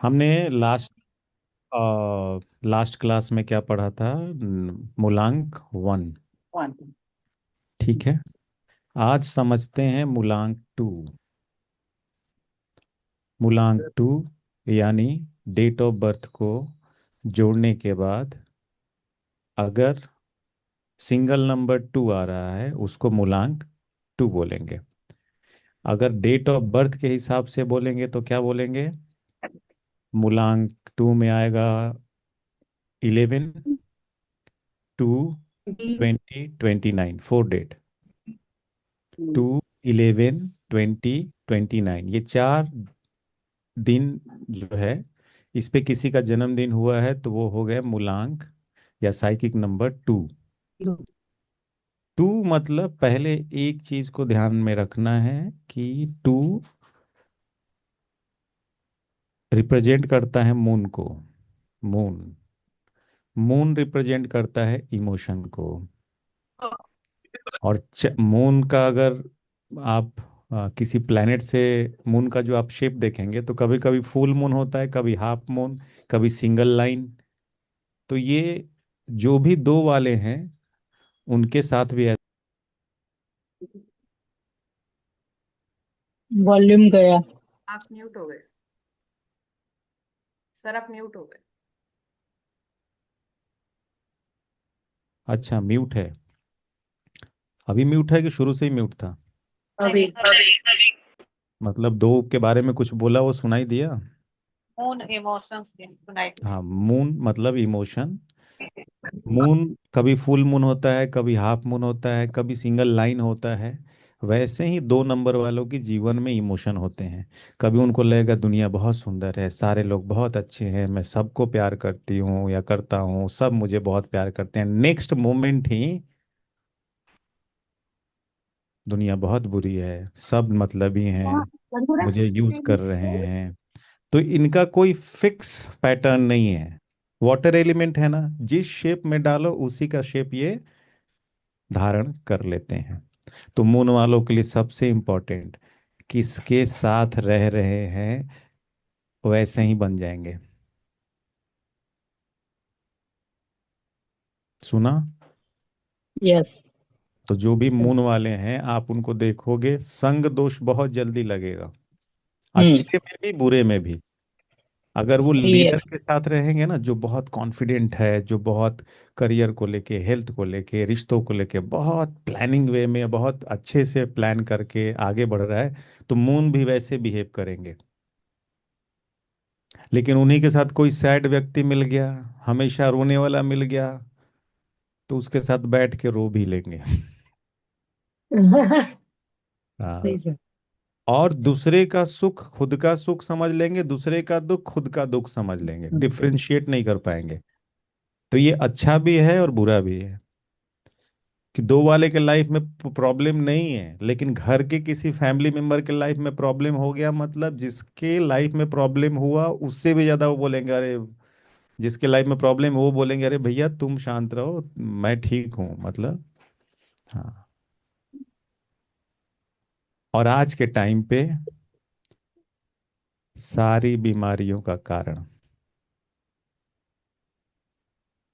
हमने last class में क्या पढ़ा था? मूलांक वन। वन। ठीक है। आज समझते हैं मूलांक टू। मूलांक टू यानी डेट ऑफ बर्थ को जोड़ने के बाद अगर सिंगल नंबर टू आ रहा है उसको मूलांक टू बोलेंगे। अगर डेट ऑफ बर्थ के हिसाब से बोलेंगे तो क्या बोलेंगे? मूलांक टू में आएगा 11, 2, 20, 29, फोर डेट। 2, 11, 20, 29, ये चार दिन जो है, इस पे किसी का जन्मदिन हुआ है तो वो हो गया मूलांक या साइकिक नंबर टू। टू मतलब पहले एक चीज को ध्यान में रखना है कि टू रिप्रेजेंट करता है मून को। मून मून रिप्रेजेंट करता है इमोशन को। और मून का अगर आप किसी प्लेनेट से मून का जो आप शेप देखेंगे तो कभी कभी फुल मून होता है, कभी हाफ मून, कभी सिंगल लाइन। तो ये जो भी दो वाले हैं उनके साथ भी वॉल्यूम गया। आप म्यूट हो गए। सर आप म्यूट हो गए। अच्छा म्यूट है। अभी म्यूट है कि शुरू से ही म्यूट था? अभी मतलब दो के बारे में कुछ बोला वो सुनाई दिया। Moon emotions unite. हाँ, मून मतलब इमोशन। मून कभी फुल मून होता है, कभी हाफ मून होता है, कभी सिंगल लाइन होता है। वैसे ही दो नंबर वालों के जीवन में इमोशन होते हैं। कभी उनको लगेगा दुनिया बहुत सुंदर है, सारे लोग बहुत अच्छे हैं, मैं सबको प्यार करती हूँ या करता हूँ, सब मुझे बहुत प्यार करते हैं। नेक्स्ट मोमेंट ही दुनिया बहुत बुरी है, सब मतलबी हैं, मुझे यूज कर रहे हैं। तो इनका कोई फिक्स पैटर्न नहीं है। वाटर एलिमेंट है ना, जिस शेप में डालो उसी का शेप ये धारण कर लेते हैं। तो मून वालों के लिए सबसे इम्पोर्टेंट, किसके साथ रह रहे हैं वैसे ही बन जाएंगे। सुना? यस। तो जो भी मून वाले हैं आप उनको देखोगे संग दोष बहुत जल्दी लगेगा, हम्म। अच्छे में भी बुरे में भी। अगर वो सही है। लीडर के साथ रहेंगे ना, जो बहुत कॉन्फिडेंट है, जो बहुत करियर को लेके, हेल्थ को लेके, रिश्तों को लेके बहुत प्लानिंग वे में, बहुत अच्छे से प्लान करके आगे बढ़ रहा है, तो मून भी वैसे बिहेव करेंगे। लेकिन उन्हीं के साथ कोई सैड व्यक्ति मिल गया, हमेशा रोने वाला मिल गया, तो उसके साथ बैठ के रो भी लेंगे। हाँ। सही से। और दूसरे का सुख खुद का सुख समझ लेंगे, दूसरे का दुख खुद का दुख समझ लेंगे, डिफरेंशिएट नहीं कर पाएंगे। तो ये अच्छा भी है और बुरा भी है कि दो वाले के लाइफ में प्रॉब्लम नहीं है, लेकिन घर के किसी फैमिली मेंबर के लाइफ में प्रॉब्लम हो गया, मतलब जिसके लाइफ में प्रॉब्लम हुआ उससे भी ज्यादा वो बोलेंगे अरे, जिसके लाइफ में प्रॉब्लम वो बोलेंगे अरे भैया तुम शांत रहो, मैं ठीक हूँ, मतलब। हाँ। और आज के टाइम पे सारी बीमारियों का कारण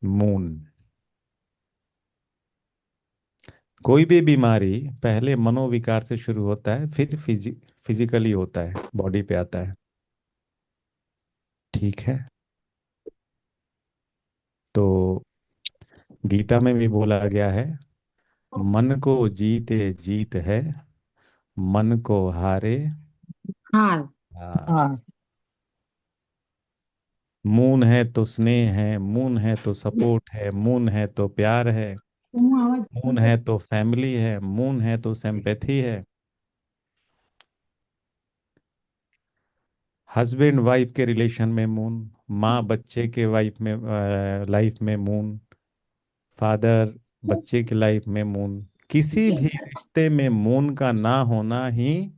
मून। कोई भी बीमारी पहले मनोविकार से शुरू होता है, फिर फिजिकली होता है, बॉडी पे आता है। ठीक है। तो गीता में भी बोला गया है, मन को जीते जीत है, मन को हारे। हाँ। हाँ। हाँ। मून है तो स्नेह है, मून है तो सपोर्ट है, मून है तो प्यार है, मून है तो फैमिली है, मून है तो सिंपैथी है। हस्बैंड वाइफ के रिलेशन में मून, माँ बच्चे के वाइफ में लाइफ में मून, फादर बच्चे की लाइफ में मून। किसी भी रिश्ते में मून का ना होना ही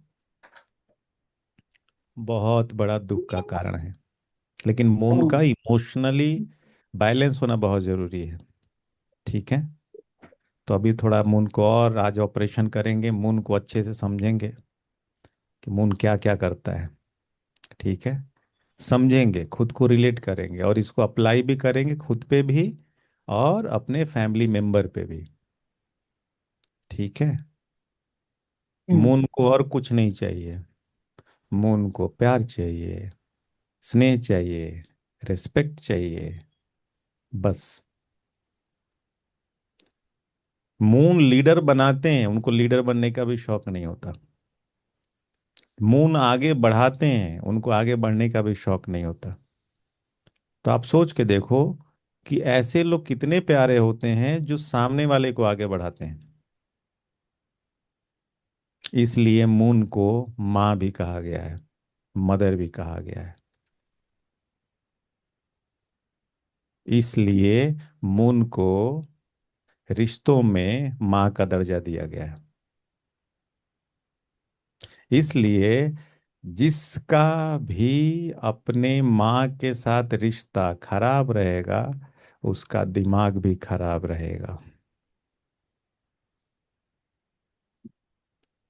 बहुत बड़ा दुख का कारण है। लेकिन मून का इमोशनली बैलेंस होना बहुत जरूरी है। ठीक है। तो अभी थोड़ा मून को और आज ऑपरेशन करेंगे, मून को अच्छे से समझेंगे कि मून क्या क्या करता है। ठीक है। समझेंगे, खुद को रिलेट करेंगे और इसको अप्लाई भी करेंगे खुद पे भी और अपने फैमिली मेंबर पे भी। ठीक है। हम्म। मून को और कुछ नहीं चाहिए। मून को प्यार चाहिए, स्नेह चाहिए, रिस्पेक्ट चाहिए, बस। मून लीडर बनाते हैं, उनको लीडर बनने का भी शौक नहीं होता। मून आगे बढ़ाते हैं, उनको आगे बढ़ने का भी शौक नहीं होता। तो आप सोच के देखो कि ऐसे लोग कितने प्यारे होते हैं जो सामने वाले को आगे बढ़ाते हैं। इसलिए मून को माँ भी कहा गया है, मदर भी कहा गया है। इसलिए मून को रिश्तों में माँ का दर्जा दिया गया है। इसलिए जिसका भी अपने माँ के साथ रिश्ता खराब रहेगा, उसका दिमाग भी खराब रहेगा,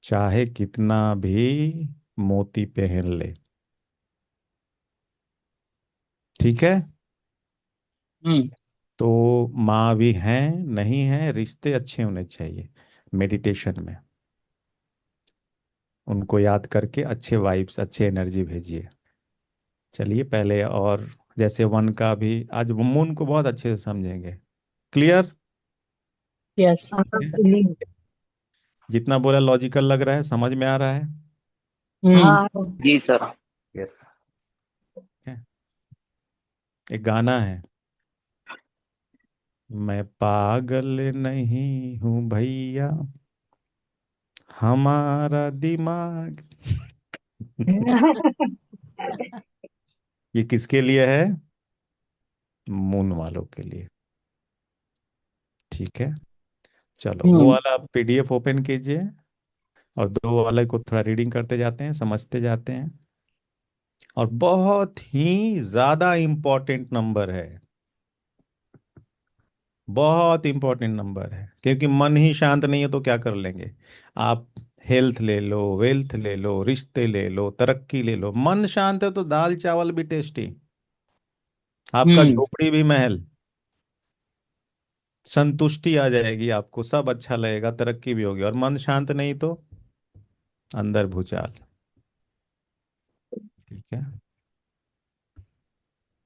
चाहे कितना भी मोती पहन ले। ठीक है। हम्म। तो माँ भी हैं, नहीं है, रिश्ते अच्छे होने चाहिए। मेडिटेशन में उनको याद करके अच्छे वाइब्स, अच्छे एनर्जी भेजिए। चलिए पहले, और जैसे वन का भी आज मून को बहुत अच्छे से समझेंगे। क्लियर? यस। जितना बोला लॉजिकल लग रहा है, समझ में आ रहा है? हाँ। जी सर। यस। एक गाना है, मैं पागल नहीं हूँ भैया, हमारा दिमाग। ये किसके लिए है? मून वालों के लिए। ठीक है। चलो वो हम्म। वाला पीडीएफ ओपन कीजिए और दो वाले को थोड़ा रीडिंग करते जाते हैं, समझते जाते हैं। और बहुत ही ज्यादा इंपॉर्टेंट नंबर है, बहुत इंपॉर्टेंट नंबर है, क्योंकि मन ही शांत नहीं है तो क्या कर लेंगे आप? हेल्थ ले लो, वेल्थ ले लो, रिश्ते ले लो, तरक्की ले लो, मन शांत है तो दाल चावल भी टेस्टी, आपका हम्म। झोपड़ी भी महल। संतुष्टि आ जाएगी आपको, सब अच्छा लगेगा, तरक्की भी होगी। और मन शांत नहीं तो अंदर भूचाल। ठीक है।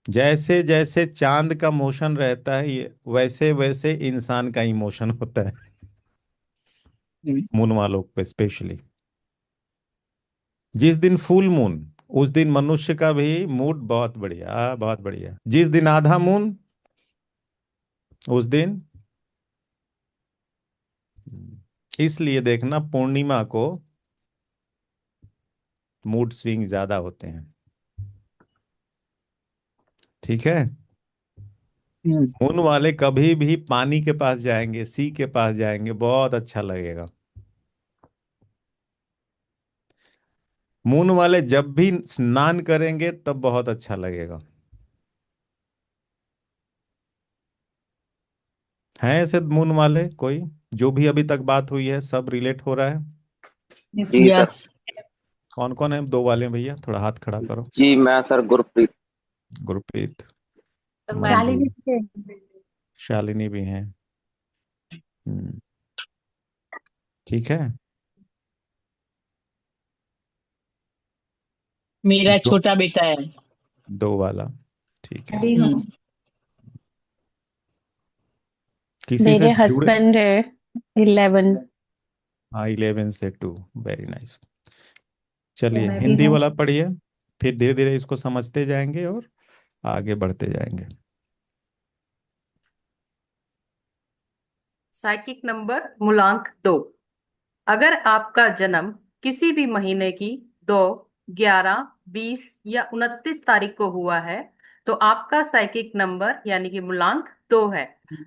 जैसे जैसे चांद का मोशन रहता है, ये वैसे वैसे इंसान का इमोशन होता है। हम्म। मून वालों पे स्पेशली, जिस दिन फुल मून, उस दिन मनुष्य का भी मूड बहुत बढ़िया, बहुत बढ़िया। जिस दिन आधा मून, उस दिन इसलिए देखना पूर्णिमा को मूड स्विंग ज्यादा होते हैं। ठीक है। हम्म। मून वाले कभी भी पानी के पास जाएंगे, सी के पास जाएंगे, बहुत अच्छा लगेगा। मून वाले जब भी स्नान करेंगे तब बहुत अच्छा लगेगा। हैं ऐसे मून वाले कोई? जो भी अभी तक बात हुई है सब रिलेट हो रहा है? जी सर। यस। कौन कौन है दो वाले? भैया थोड़ा हाथ खड़ा करो। जी मैं सर गुरप्रीत। गुरप्रीत, मंजू, शालिनी से। शालिनी भी हैं। हम्म, ठीक है। मेरा दो, छोटा बेटा है। दो वाला। ठीक है। हम्म। किसी से मेरे जुड़े? हस्बैंड है 11। हाँ, 11 से 2। Very nice. तो चलिए मैं भी हिंदी हूँ। वाला पढ़िए, फिर धीरे धीरे इसको समझते जाएंगे और आगे बढ़ते जाएंगे। साइकिक नंबर मूलांक 2। अगर आपका जन्म किसी भी महीने की 2, 11, 20 या 29 तारीख को हुआ है तो आपका साइकिक नंबर यानी कि मूलांक 2 है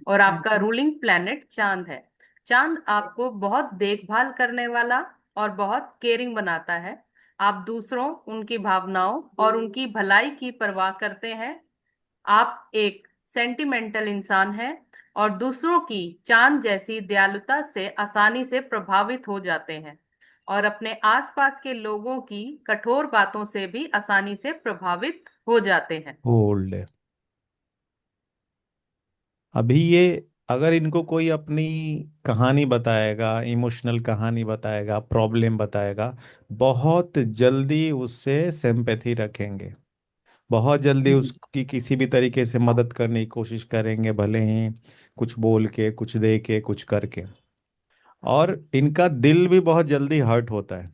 और आपका रूलिंग प्लैनेट चांद है। चांद आपको बहुत देखभाल करने वाला और बहुत केयरिंग बनाता है। आप दूसरों, उनकी भावनाओं और उनकी भलाई की परवाह करते हैं। आप एक सेंटिमेंटल इंसान हैं और दूसरों की चांद जैसी दयालुता से आसानी से प्रभावित हो जाते हैं और अपने आसपास के लोगों की कठोर बातों से भी आसानी से प्रभावित हो जाते हैं। होल्ड। अभी ये, अगर इनको कोई अपनी कहानी बताएगा, इमोशनल कहानी बताएगा, प्रॉब्लम बताएगा, बहुत जल्दी उससे सिंपैथी रखेंगे, बहुत जल्दी हम्म, उसकी किसी भी तरीके से मदद करने की कोशिश करेंगे, भले ही कुछ बोल के, कुछ दे के, कुछ करके। और इनका दिल भी बहुत जल्दी हर्ट होता है।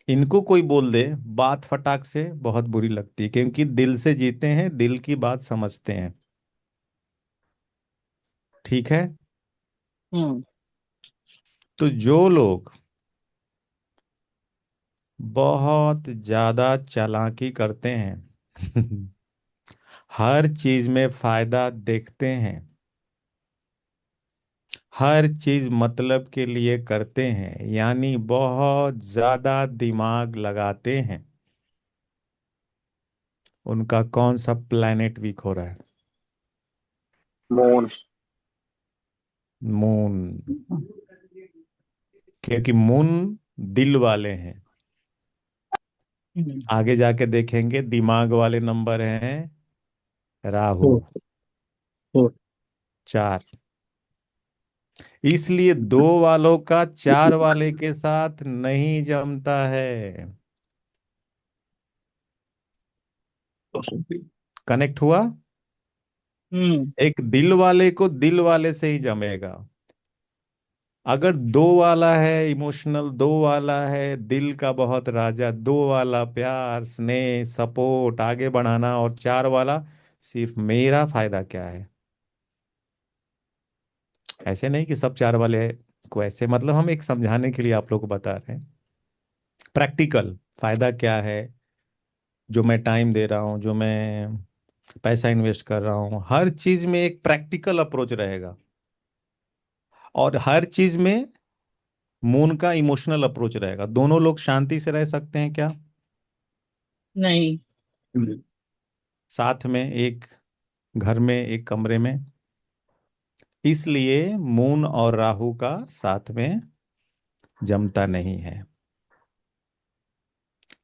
इनको कोई बोल दे बात फटाक से, बहुत बुरी लगती है, क्योंकि दिल से जीते हैं, दिल की बात समझते हैं। ठीक है। हम्म, तो जो लोग बहुत ज्यादा चालाकी करते हैं हर चीज में फायदा देखते हैं, हर चीज मतलब के लिए करते हैं, यानी बहुत ज्यादा दिमाग लगाते हैं, उनका कौन सा प्लैनेट वीक हो रहा है? मून। मून। क्योंकि मून दिल वाले हैं। हम्म, आगे जाके देखेंगे दिमाग वाले नंबर हैं राहु। Four, four. 4। इसलिए 2 वालों का 4 वाले के साथ नहीं जमता है। कनेक्ट हुआ? हम्म, एक दिल वाले को दिल वाले से ही जमेगा। अगर 2 वाला है इमोशनल, 2 वाला है दिल का बहुत राजा, 2 वाला प्यार, स्नेह, सपोर्ट, आगे बढ़ाना, और 4 वाला सिर्फ मेरा फायदा क्या है। ऐसे नहीं कि सब 4 वाले को ऐसे, मतलब हम एक समझाने के लिए आप लोग को बता रहे हैं। प्रैक्टिकल फायदा क्या है, जो मैं टाइम दे रहा हूँ, जो मैं पैसा इन्वेस्ट कर रहा हूँ, हर चीज में एक प्रैक्टिकल अप्रोच रहेगा। और हर चीज में मून का इमोशनल अप्रोच रहेगा। दोनों लोग शांति से रह सकते हैं क्या? नहीं। साथ में एक घर में, एक कमरे में। इसलिए मून और राहु का साथ में जमता नहीं है।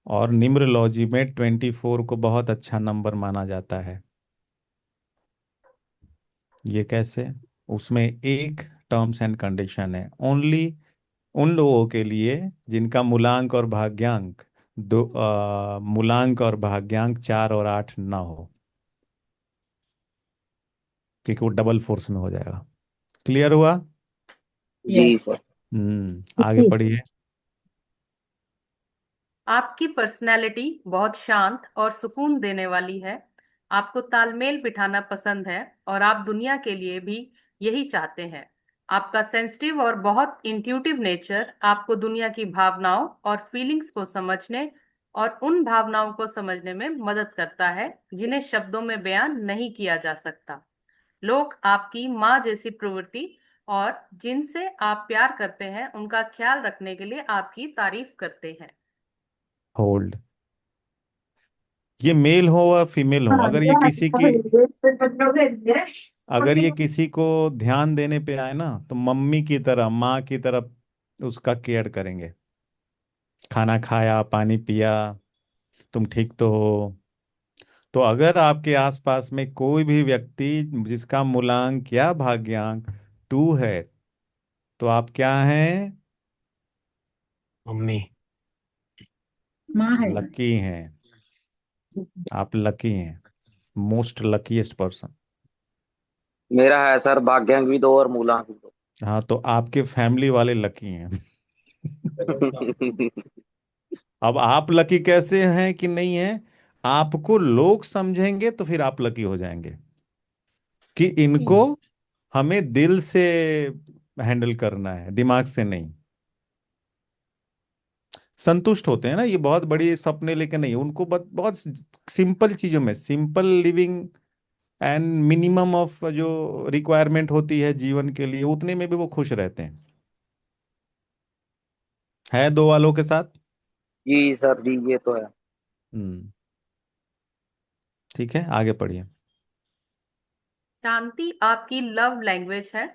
और न्यूमरोलॉजी में 24 को बहुत अच्छा नंबर माना जाता है। ये कैसे? उसमें एक टर्म्स एंड कंडीशन है, ओनली उन लोगों के लिए जिनका मूलांक और भाग्यांक मूलांक और भाग्यांक 4 और 8 ना हो, क्योंकि वो डबल फोर्स में हो जाएगा। क्लियर हुआ? जी यस। सर। आगे पढ़िए। आपकी पर्सनैलिटी बहुत शांत और सुकून देने वाली है। आपको तालमेल बिठाना पसंद है और आप दुनिया के लिए भी यही चाहते हैं। आपका सेंसिटिव और बहुत इंट्यूटिव नेचर आपको दुनिया की भावनाओं और फीलिंग्स को समझने और उन भावनाओं को समझने में मदद करता है जिन्हें शब्दों में बयान नहीं किया जा सकता। लोग आपकी माँ जैसी प्रवृत्ति और जिनसे आप प्यार करते हैं उनका ख्याल रखने के लिए आपकी तारीफ करते हैं। होल्ड। ये मेल हो या फीमेल हो, अगर ये किसी को ध्यान देने पे आए ना, तो मम्मी की तरह, माँ की तरह उसका केयर करेंगे। खाना खाया, पानी पिया, तुम ठीक तो हो? तो अगर आपके आसपास में कोई भी व्यक्ति जिसका मूलांक या भाग्यांक 2 है, तो आप क्या हैं? मम्मी। माँ है। लकी हैं। आप लकी हैं, मोस्ट लकीएस्ट पर्सन। मेरा है सर भाग्यांक भी 2 और मूलांक भी हाँ, तो आपके फैमिली वाले लकी हैं 2। अब आप लकी कैसे हैं कि नहीं है, आपको लोग समझेंगे तो फिर आप लकी हो जाएंगे कि इनको हमें दिल से हैंडल करना है, दिमाग से नहीं। संतुष्ट होते हैं ना, ये बहुत बड़ी सपने लेके नहीं, उनको बहुत सिंपल चीजों में, simple living and minimum of जो रिक्वायरमेंट होती है जीवन के लिए, उतने में भी वो खुश रहते हैं। है 2 वालों के साथ? जी सर जी, ये तो है। हम्म। ठीक है, आगे पढ़िए। शांति आपकी लव लैंग्वेज है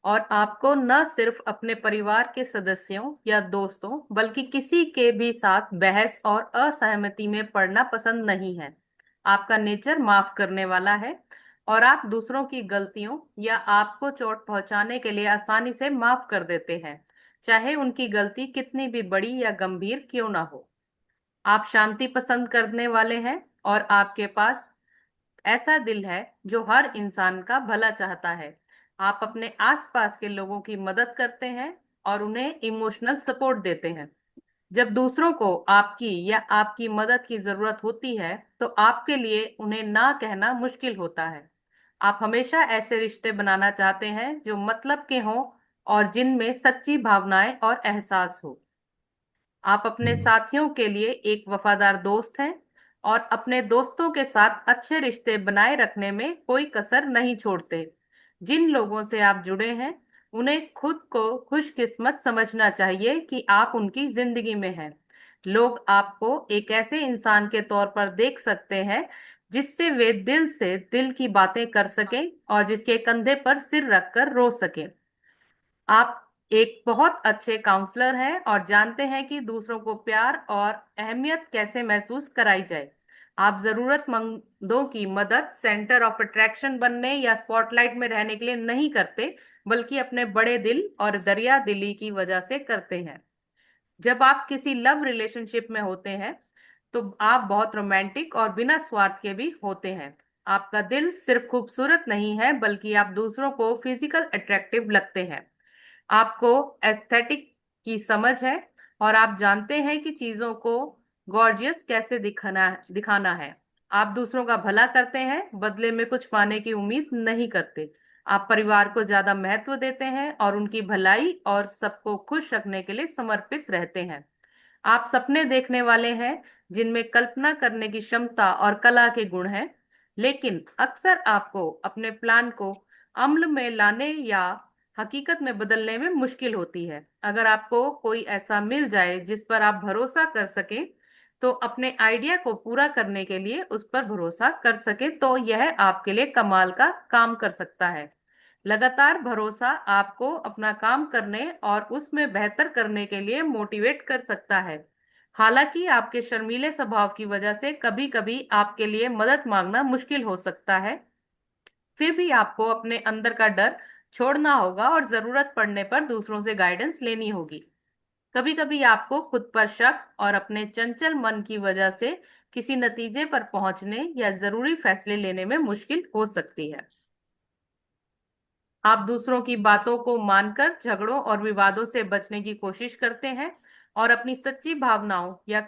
और आपको न सिर्फ अपने परिवार के सदस्यों या दोस्तों बल्कि किसी के भी साथ बहस और असहमति में पड़ना पसंद नहीं है। आपका नेचर माफ करने वाला है और आप दूसरों की गलतियों या आपको चोट पहुंचाने के लिए आसानी से माफ कर देते हैं, चाहे उनकी गलती कितनी भी बड़ी या गंभीर क्यों ना हो। आप शांति पसंद करने वाले हैं और आपके पास ऐसा दिल है जो हर इंसान का भला चाहता है। आप अपने आसपास के लोगों की मदद करते हैं और उन्हें इमोशनल सपोर्ट देते हैं। जब दूसरों को आपकी या आपकी मदद की जरूरत होती है तो आपके लिए उन्हें ना कहना मुश्किल होता है। आप हमेशा ऐसे रिश्ते बनाना चाहते हैं जो मतलब के हों और जिनमें सच्ची भावनाएं और एहसास हो। आप अपने हम्म। साथियों के लिए एक वफादार दोस्त हैं और अपने दोस्तों के साथ अच्छे रिश्ते बनाए रखने में कोई कसर नहीं छोड़ते। जिन लोगों से आप जुड़े हैं उन्हें खुद को खुशकिस्मत समझना चाहिए कि आप उनकी जिंदगी में हैं। लोग आपको एक ऐसे इंसान के तौर पर देख सकते हैं जिससे वे दिल से दिल की बातें कर सकें और जिसके कंधे पर सिर रखकर रो सकें। आप एक बहुत अच्छे काउंसलर हैं और जानते हैं कि दूसरों को प्यार और अहमियत कैसे महसूस कराई जाए। आप जरूरतमंदों की मदद सेंटर ऑफ अट्रैक्शन बनने या स्पॉटलाइट में रहने के लिए नहीं करते, बल्कि अपने बड़े दिल और दरिया दिली की वजह से करते हैं। जब आप किसी लव रिलेशनशिप में होते हैं तो आप बहुत रोमांटिक और बिना स्वार्थ के भी होते हैं। आपका दिल सिर्फ खूबसूरत नहीं है बल्कि आप दूसरों को फिजिकल अट्रैक्टिव लगते हैं। आपको एस्थेटिक की समझ है और आप जानते हैं कि चीजों को गॉर्जियस कैसे दिखाना है। आप दूसरों का भला करते हैं, बदले में कुछ पाने की उम्मीद नहीं करते। आप परिवार को ज्यादा महत्व देते हैं और उनकी भलाई और सबको खुश रखने के लिए समर्पित रहते हैं। आप सपने देखने वाले हैं जिनमें कल्पना करने की क्षमता और कला के गुण हैं, लेकिन अक्सर आपको अपने प्लान को अमल में लाने या हकीकत में बदलने में मुश्किल होती है। अगर आपको कोई ऐसा मिल जाए जिस पर आप भरोसा कर सकें, तो अपने आइडिया को पूरा करने के लिए उस पर भरोसा कर सके तो यह आपके लिए कमाल का काम कर सकता है। लगातार भरोसा आपको अपना काम करने और उसमें बेहतर करने के लिए मोटिवेट कर सकता है। हालांकि आपके शर्मीले स्वभाव की वजह से कभी-कभी आपके लिए मदद मांगना मुश्किल हो सकता है, फिर भी आपको अपने अंदर का डर छोड़ना होगा और जरूरत पड़ने पर दूसरों से गाइडेंस लेनी होगी। कभी कभी आपको खुद पर शक और अपने चंचल मन की वजह से किसी नतीजे पर पहुंचने या जरूरी फैसले लेने में मुश्किल हो सकती है। आप दूसरों की बातों को मानकर झगड़ों और विवादों से बचने की कोशिश करते हैं और अपनी सच्ची भावनाओं या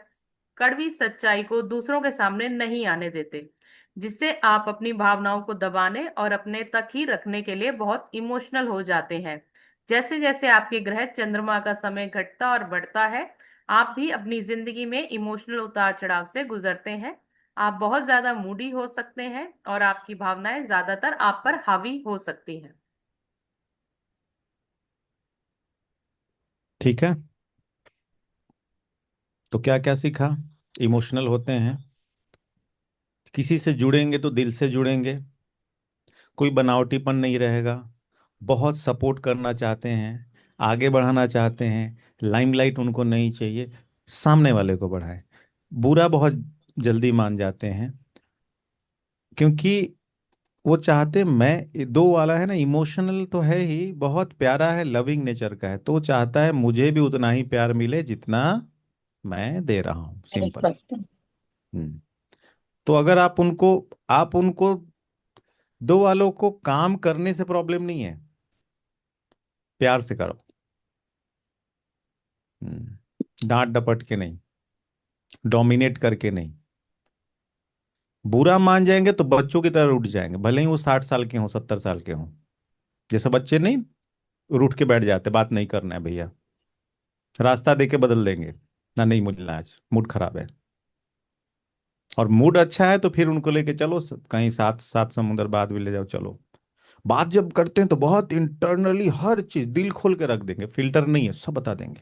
कड़वी सच्चाई को दूसरों के सामने नहीं आने देते, जिससे आप अपनी भावनाओं को दबाने और अपने तक ही रखने के लिए बहुत इमोशनल हो जाते हैं। जैसे जैसे आपके ग्रह चंद्रमा का समय घटता और बढ़ता है, आप भी अपनी जिंदगी में इमोशनल उतार चढ़ाव से गुजरते हैं। आप बहुत ज्यादा मूडी हो सकते हैं और आपकी भावनाएं ज्यादातर आप पर हावी हो सकती हैं। ठीक है। तो क्या क्या सीखा? इमोशनल होते हैं, किसी से जुड़ेंगे तो दिल से जुड़ेंगे, कोई बनावटीपन नहीं रहेगा, बहुत सपोर्ट करना चाहते हैं, आगे बढ़ाना चाहते हैं, लाइमलाइट उनको नहीं चाहिए, सामने वाले को बढ़ाएं। बुरा बहुत जल्दी मान जाते हैं, क्योंकि वो चाहते, मैं ये दो वाला है ना, इमोशनल तो है ही, बहुत प्यारा है, लविंग नेचर का है, तो वो चाहता है मुझे भी उतना ही प्यार मिले जितना मैं दे रहा हूँ, सिंपल। Correct. हम्म। तो अगर आप उनको दो वालों को काम करने से प्रॉब्लम नहीं है, प्यार से करो। डांट डपट के नहीं, डोमिनेट करके नहीं। बुरा मान जाएंगे तो बच्चों की तरह रूठ जाएंगे, भले ही वो 60 साल के हों, 70 साल के हों। जैसे बच्चे नहीं रूठ के बैठ जाते, बात नहीं करना है भैया, रास्ता दे के बदल देंगे ना, नहीं मिलना आज, मूड खराब है। और मूड अच्छा है तो फिर उनको लेके चलो, कहीं सात सात समुंदर बाद भी ले जाओ, चलो। बात जब करते हैं तो बहुत इंटरनली हर चीज दिल खोल के रख देंगे, फिल्टर नहीं है, सब बता देंगे।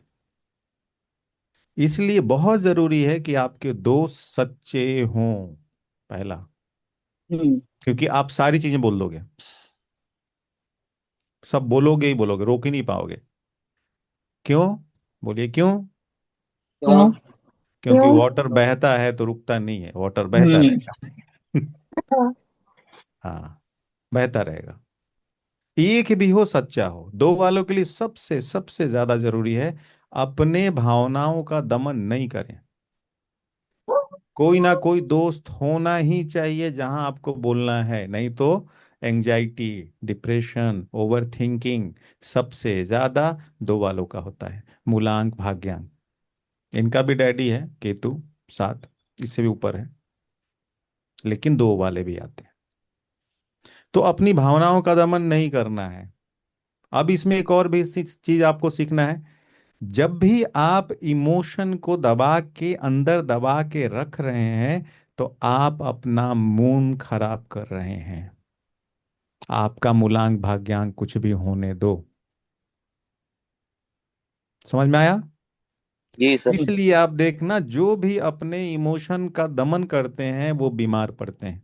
इसलिए बहुत जरूरी है कि आपके दोस्त सच्चे हों, पहला। हम्म। क्योंकि आप सारी चीजें बोल दोगे, सब बोलोगे ही बोलोगे, रोक ही नहीं पाओगे। क्यों? बोलिए क्यों? क्यों? क्यों? क्योंकि वाटर बहता है तो रुकता नहीं है, वाटर बहता हम्म। रहेगा। हाँ, बहता रहेगा। एक भी हो, सच्चा हो। दो वालों के लिए सबसे सबसे ज्यादा जरूरी है अपने भावनाओं का दमन नहीं करें। कोई ना कोई दोस्त होना ही चाहिए जहां आपको बोलना है, नहीं तो एंजाइटी, डिप्रेशन, ओवर थिंकिंग सबसे ज्यादा दो वालों का होता है। मूलांक, भाग्यांक, इनका भी डैडी है केतु, 7, इससे भी ऊपर है, लेकिन दो वाले भी आते हैं। तो अपनी भावनाओं का दमन नहीं करना है। अब इसमें एक और भी चीज आपको सीखना है। जब भी आप इमोशन को दबा के, अंदर दबा के रख रहे हैं, तो आप अपना मूड खराब कर रहे हैं। आपका मूलांक भाग्यांक कुछ भी होने दो। समझ में आया? जी सर। इसलिए आप देखना, जो भी अपने इमोशन का दमन करते हैं वो बीमार पड़ते हैं।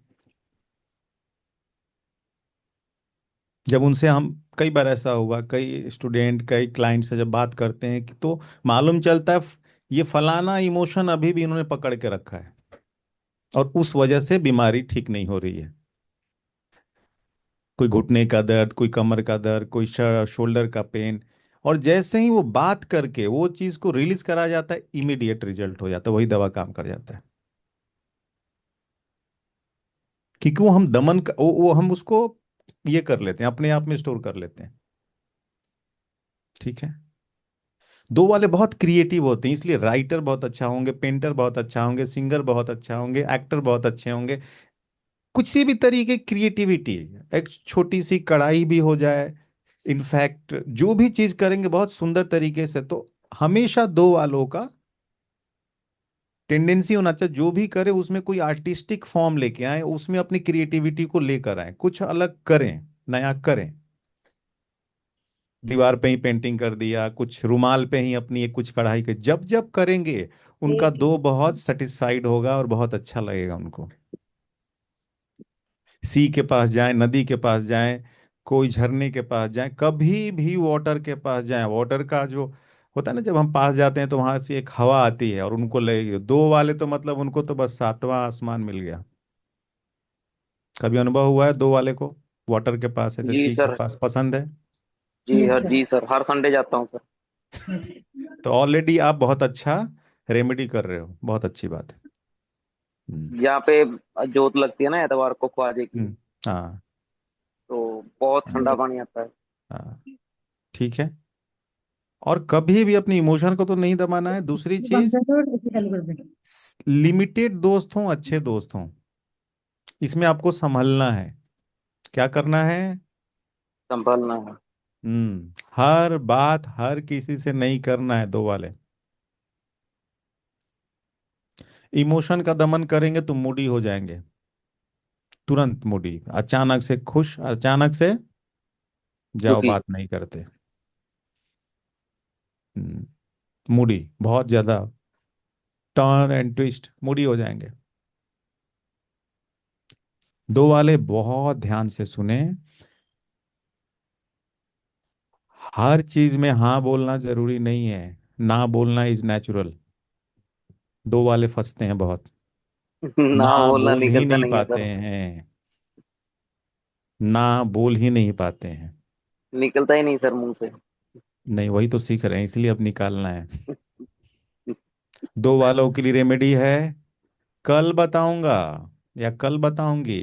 जब उनसे हम, कई बार ऐसा हुआ, कई स्टूडेंट, कई क्लाइंट से जब बात करते हैं तो मालूम चलता है ये फलाना इमोशन अभी भी इन्होंने पकड़ के रखा है, और उस वजह से बीमारी ठीक नहीं हो रही है। कोई घुटने का दर्द, कोई कमर का दर्द, कोई शोल्डर का पेन, और जैसे ही वो बात करके वो चीज को रिलीज करा जाता है, इमीडिएट रिजल्ट हो जाता है, वही दवा काम कर जाता है। क्योंकि वो हम दमन वो हम उसको ये कर लेते हैं, अपने आप में स्टोर कर लेते हैं। ठीक है। दो वाले बहुत क्रिएटिव होते हैं, इसलिए राइटर बहुत अच्छा होंगे, पेंटर बहुत अच्छा होंगे, सिंगर बहुत अच्छा होंगे, एक्टर बहुत अच्छे होंगे। कुछ सी भी तरीके क्रिएटिविटी, एक छोटी सी कढ़ाई भी हो जाए, इनफैक्ट जो भी चीज करेंगे बहुत सुंदर तरीके से। तो हमेशा दो वालों का टेंडेंसी होना चाहिए, जो भी करे उसमें कोई आर्टिस्टिक फॉर्म लेके आए, उसमें अपनी क्रिएटिविटी को लेकर आए, कुछ अलग करें, नया करें। दीवार पे ही पेंटिंग कर दिया, कुछ रुमाल पे ही अपनी एक कुछ कढ़ाई के, जब जब करेंगे उनका दो बहुत सेटिस्फाइड होगा और बहुत अच्छा लगेगा उनको। सी के पास जाएं, नदी के पास जाएं, कोई झरने के पास जाएं, कभी भी वाटर के पास जाएं। वाटर का जो होता है ना, जब हम पास जाते हैं तो वहां से एक हवा आती है और उनको लगेगी। दो वाले तो मतलब उनको तो बस सातवां आसमान मिल गया। कभी अनुभव हुआ है दो वाले को वाटर के पास, ऐसे जी सी के सर। पास पसंद है? जी यस हर सर। जी सर, हर संडे जाता हूँ सर। तो ऑलरेडी आप बहुत अच्छा रेमेडी कर रहे हो, बहुत अच्छी बात है। हम्म। यहाँ पे जोत लगती है ना एतवार को ख्वाजे की, हम्म। हाँ। तो बहुत ठंडा हाँ। पानी आता है। हाँ, ठीक है। और कभी भी अपनी इमोशन को तो नहीं दबाना है। दूसरी बंद चीज, कर दो और इसे चालू कर दो। लिमिटेड दोस्त हों, अच्छे दोस्त हों, इसमें आपको संभलना है। क्या करना है? संभलना है। हर बात हर किसी से नहीं करना है, दो वाले। इमोशन का दमन करेंगे तो मूडी हो जाएंगे, तुरंत मूडी, अचानक से खुश, अचानक से जाओ, दुखी। बात नहीं करते। मूडी बहुत ज्यादा, टर्न एंड ट्विस्ट, मूडी हो जाएंगे। दो वाले बहुत ध्यान से सुने। हर चीज में हाँ बोलना जरूरी नहीं है, ना बोलना इज नेचुरल। दो वाले फंसते हैं बहुत, ना ना बोलना बोल ही निकलता नहीं नहीं है पाते सर। हैं, ना बोल ही नहीं पाते हैं। निकलता ही नहीं सर मुंह से। नहीं, वही तो सीख रहे हैं, इसलिए अब निकालना है। दो वालों के लिए रेमेडी है, कल बताऊंगा या कल बताऊंगी।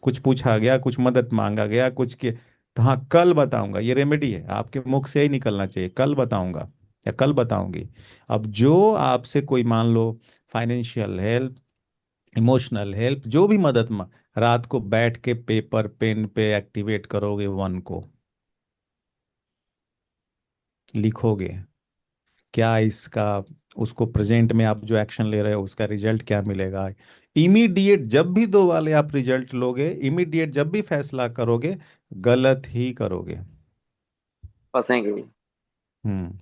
कुछ पूछा गया, कुछ मदद मांगा गया, कुछ के, तो हाँ कल बताऊंगा, ये रेमेडी है। आपके मुख से ही निकलना चाहिए, कल बताऊंगा या कल बताऊंगी। अब जो आपसे कोई, मान लो फाइनेंशियल हेल्प, इमोशनल हेल्प, जो भी मदद रात को बैठ के पेपर पेन पे एक्टिवेट करोगे वन को, लिखोगे क्या इसका, उसको प्रेजेंट में आप जो एक्शन ले रहे हो उसका रिजल्ट क्या मिलेगा। इमीडिएट जब भी दो वाले आप रिजल्ट लोगे, इमीडिएट जब भी फैसला करोगे, गलत ही करोगे। फंसेंगे।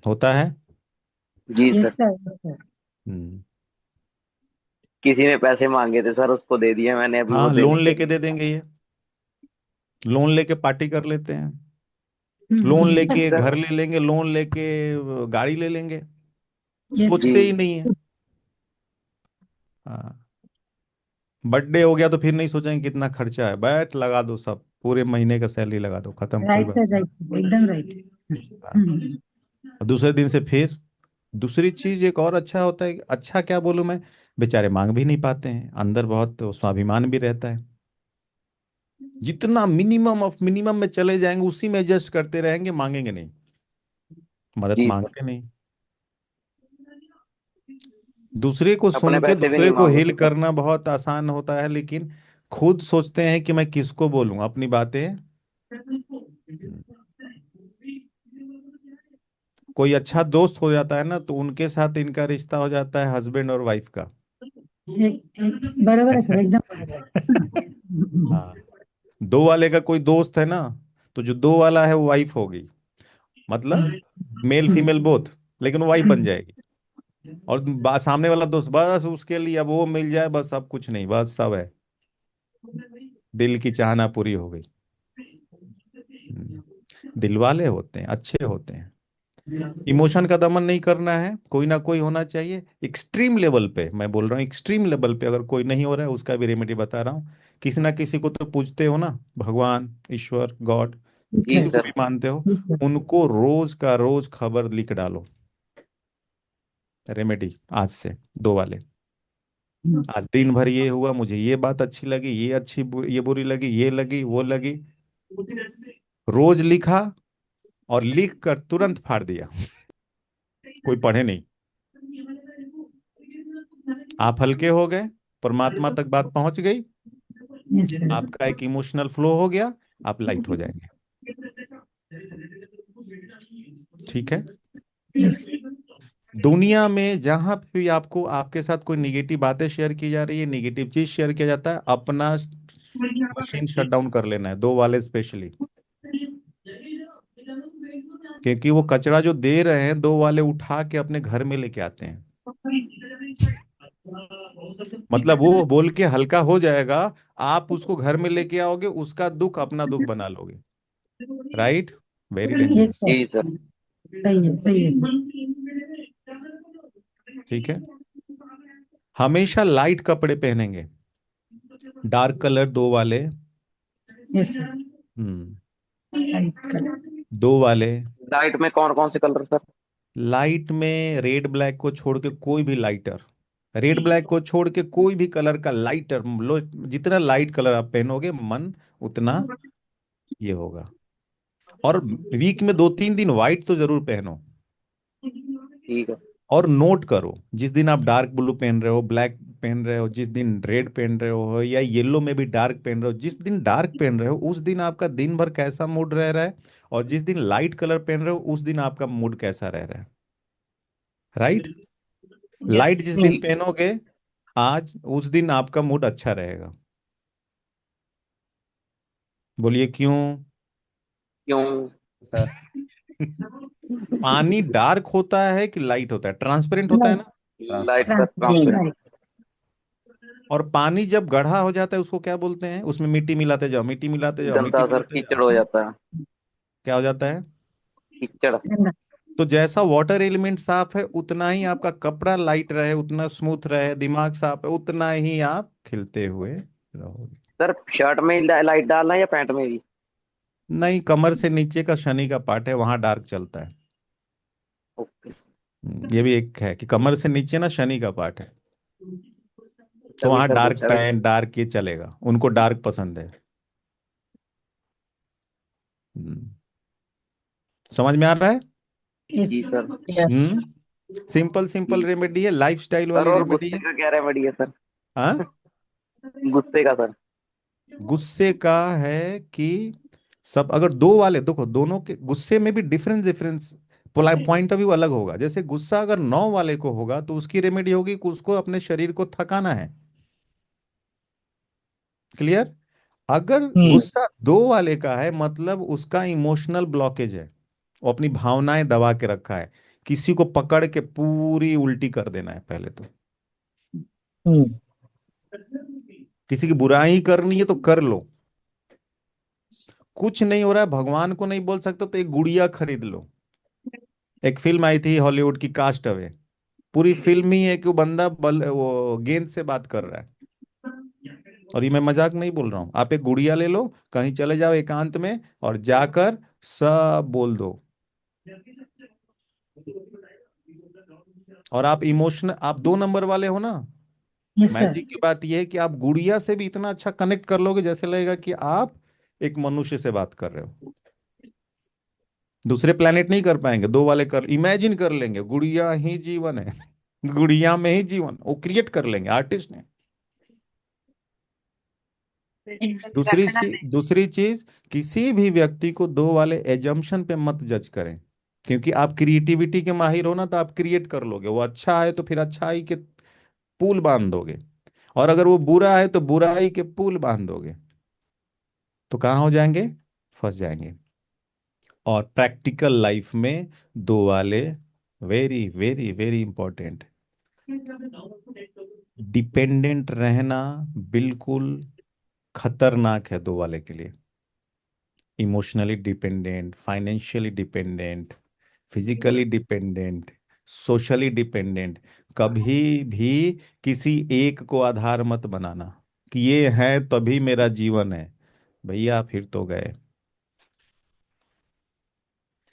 होता है। जी यस सर। सर। हम्म। किसी ने पैसे मांगे थे सर, उसको दे दिए मैंने, अभी वो हाँ, देने लोन थे। लेके दे देंगे, ये लोन लेके पार्टी कर लेते हैं। लोन जी लेके सर। घर ले लेंगे, लोन लेके गाड़ी ले लेंगे, यस जी। सोचते ही नहीं है। हाँ, बर्थडे हो गया तो फिर नहीं सोचेंगे कितना खर्चा है, बैठ लगा दो, सब पूरे महीने का सैलरी लगा दो, खत्म, कोई राइट बात सर, नहीं। राइट, एकदम राइट। हाँ। और दूसरे दिन से फिर दूसरी चीज एक और अच्छा होता है, अच्छा क्या बोलूं मैं, बेचारे मांग भी नहीं पाते हैं, अंदर बहुत तो स्वाभिमान भी रहता है। जितना मिनिमम ऑफ मिनिमम में चले जाएंगे उसी में एडजस्ट करते रहेंगे, मांगेंगे नहीं, मदद जी सर। मांगते नहीं। दूसरे को अपने सुन के पैसे भी नहीं दूसरे को मांगते हील सर। करना बहुत आसान होता है, लेकिन खुद सोचते हैं कि मैं किसको बोलूं अपनी बातें। कोई अच्छा दोस्त हो जाता है ना, तो उनके साथ इनका रिश्ता हो जाता है हस्बैंड और वाइफ का। बरोबर है सर, एकदम बरोबर। हाँ, दो वाले का कोई दोस्त है ना, तो जो दो वाला है वो वाइफ होगी, मतलब मेल फीमेल बोथ, लेकिन वो वाइफ बन जाएगी। और सामने वाला दोस्त बस उसके लिए अब वो मिल जाए बस, अब कुछ नहीं, बस सब है, दिल की चाहना पूरी हो गई। दिल वाले होते हैं, अच्छे होते हैं। इमोशन का दमन नहीं करना है, कोई ना कोई होना चाहिए एक्सट्रीम लेवल पे, मैं बोल रहा हूँ एक्सट्रीम लेवल पे, अगर कोई नहीं हो रहा है उसका भी रेमेडी बता रहा हूँ। किसी ना किसी को तो पूजते हो ना, भगवान, ईश्वर, गॉड, जी किसी को भी सर। मानते हो, उनको रोज का रोज खबर लिख डालो, रेमेडी आज से, दो वाले। आज दिन भर ये हुआ, मुझे ये बात अच्छी लगी, ये अच्छी ये बुरी लगी, ये लगी वो लगी, रोज लिखा, और लिख कर तुरंत फाड़ दिया, कोई पढ़े नहीं। आप हल्के हो गए, परमात्मा तक बात पहुंच गई, यस सर। आपका एक इमोशनल फ्लो हो गया, आप लाइट हो जाएंगे। ठीक है। यस। दुनिया में जहां पे भी आपको आपके साथ कोई निगेटिव बातें शेयर की जा रही है, निगेटिव चीज शेयर किया जाता है, अपना मशीन शट डाउन कर लेना है, दो वाले स्पेशली, क्योंकि वो कचरा जो दे रहे हैं दो वाले उठा के अपने घर में लेके आते हैं। मतलब वो बोल के हल्का हो जाएगा, आप उसको घर में लेके आओगे, उसका दुख अपना दुख बना लोगे। Right, very yes dangerous. Sir, जी सर। सही है, सही है। ठीक है, हमेशा लाइट कपड़े पहनेंगे, डार्क कलर दो वाले। Yes sir. Hmm. Right colour. दो वाले, लाइट में कौन कौन से कलर सर? लाइट में रेड ब्लैक को छोड़ के कोई भी लाइटर, रेड ब्लैक को छोड़ के कोई भी कलर का लाइटर लो, जितना लाइट कलर आप पहनोगे मन उतना ये होगा। और वीक में 2-3 दिन व्हाइट तो जरूर पहनो। ठीक है। और नोट करो, जिस दिन आप डार्क ब्लू पहन रहे हो, ब्लैक पहन रहे हो, जिस दिन रेड पहन रहे हो, या येलो में भी डार्क पहन रहे हो, जिस दिन डार्क पहन रहे हो उस दिन आपका दिन भर कैसा मूड रह रहा है, और जिस दिन लाइट कलर पहन रहे हो उस दिन आपका मूड कैसा रह रहा है। Right, yes. लाइट जिस दिन पहनोगे आज, उस दिन आपका मूड अच्छा रहेगा। बोलिए क्यों क्यों? सर? पानी डार्क होता है कि लाइट होता है, ट्रांसपेरेंट होता है ना, light transparent. Sir, transparent. Right. और पानी जब गाढ़ा हो जाता है उसको क्या बोलते हैं, उसमें मिट्टी मिलाते जाओ, मिट्टी मिलाते जाओ, मिट्टी गंदा सर, मिलाते कीचड़ जाओ, हो जाता है। क्या हो जाता है? कीचड़। गंदा। तो जैसा वाटर एलिमेंट साफ है उतना ही आपका कपड़ा लाइट रहे, उतना स्मूथ रहे, दिमाग साफ है, उतना ही आप खिलते हुए रहोगे। सर शर्ट में लाइट डालना है या पैंट में भी? नहीं, कमर से नीचे का शनि का पार्ट है, वहां डार्क चलता है। ओके। ये भी एक है कि कमर से नीचे ना शनि का पार्ट है, तो तभी वहां सर डार्क पूछा भाई। पैंट डार्क ये चलेगा, उनको डार्क पसंद है। हम्म, समझ में आ रहा है? यस। जी sir. Yes. Simple simple remedy है, लाइफस्टाइल सर वाली और रेमेडी गुस्से है। का क्या रेमेडी है सर? हाँ, गुस्से का सर। गुस्से का है कि सब अगर दो वाले देखो, दोनों के गुस्से में भी difference difference point of view अलग होगा। जैसे गुस्सा अगर 9 वाले को होगा तो उसकी रेमेडी होगी कि उसको अपने शरीर को थकाना है। क्लियर? अगर गुस्सा 2 वाले का है मतलब उसका इमोशनल ब्लॉकेज है, वो अपनी भावनाएं दबा के रखा है, किसी को पकड़ के पूरी उल्टी कर देना है पहले तो, हम्म। किसी की बुराई करनी है तो कर लो, कुछ नहीं हो रहा है, भगवान को नहीं बोल सकते, तो एक गुड़िया खरीद लो। एक फिल्म आई थी हॉलीवुड की, कास्ट अवे। पूरी फिल्म ही है कि वो बंदा वो गेंद से बात कर रहा है। और ये मैं मजाक नहीं बोल रहा हूँ। आप एक गुड़िया ले लो, कहीं चले जाओ एकांत में, और जाकर सब बोल दो। और आप इमोशनल, आप 2 नंबर वाले हो ना। Yes sir. मैजिक की बात यह है कि आप गुड़िया से भी इतना अच्छा कनेक्ट कर लोगे, जैसे लगेगा कि आप एक मनुष्य से बात कर रहे हो। दूसरे प्लेनेट नहीं कर पाएंगे, 2 वाले कर, इमेजिन कर लेंगे गुड़िया ही जीवन है। गुड़िया में ही जीवन, वो क्रिएट कर लेंगे आर्टिस्ट ने। दूसरी चीज, किसी भी व्यक्ति को 2 वाले एजम्पशन पे मत जज करें। क्योंकि आप क्रिएटिविटी के माहिर हो ना, तो आप क्रिएट कर लोगे। वो अच्छा है तो फिर अच्छाई के पुल बांध दोगे, और अगर वो बुरा है तो बुराई के पुल बांध दोगे। तो कहाँ हो जाएंगे? फंस जाएंगे। और प्रैक्टिकल लाइफ में 2 वाले very very very important. Dependent रहना बिल्कुल खतरनाक है 2 वाले के लिए। Emotionally dependent, financially dependent, physically dependent, socially dependent. कभी भी किसी एक को आधार मत बनाना कि ये है तभी मेरा जीवन है। भैया फिर तो गए।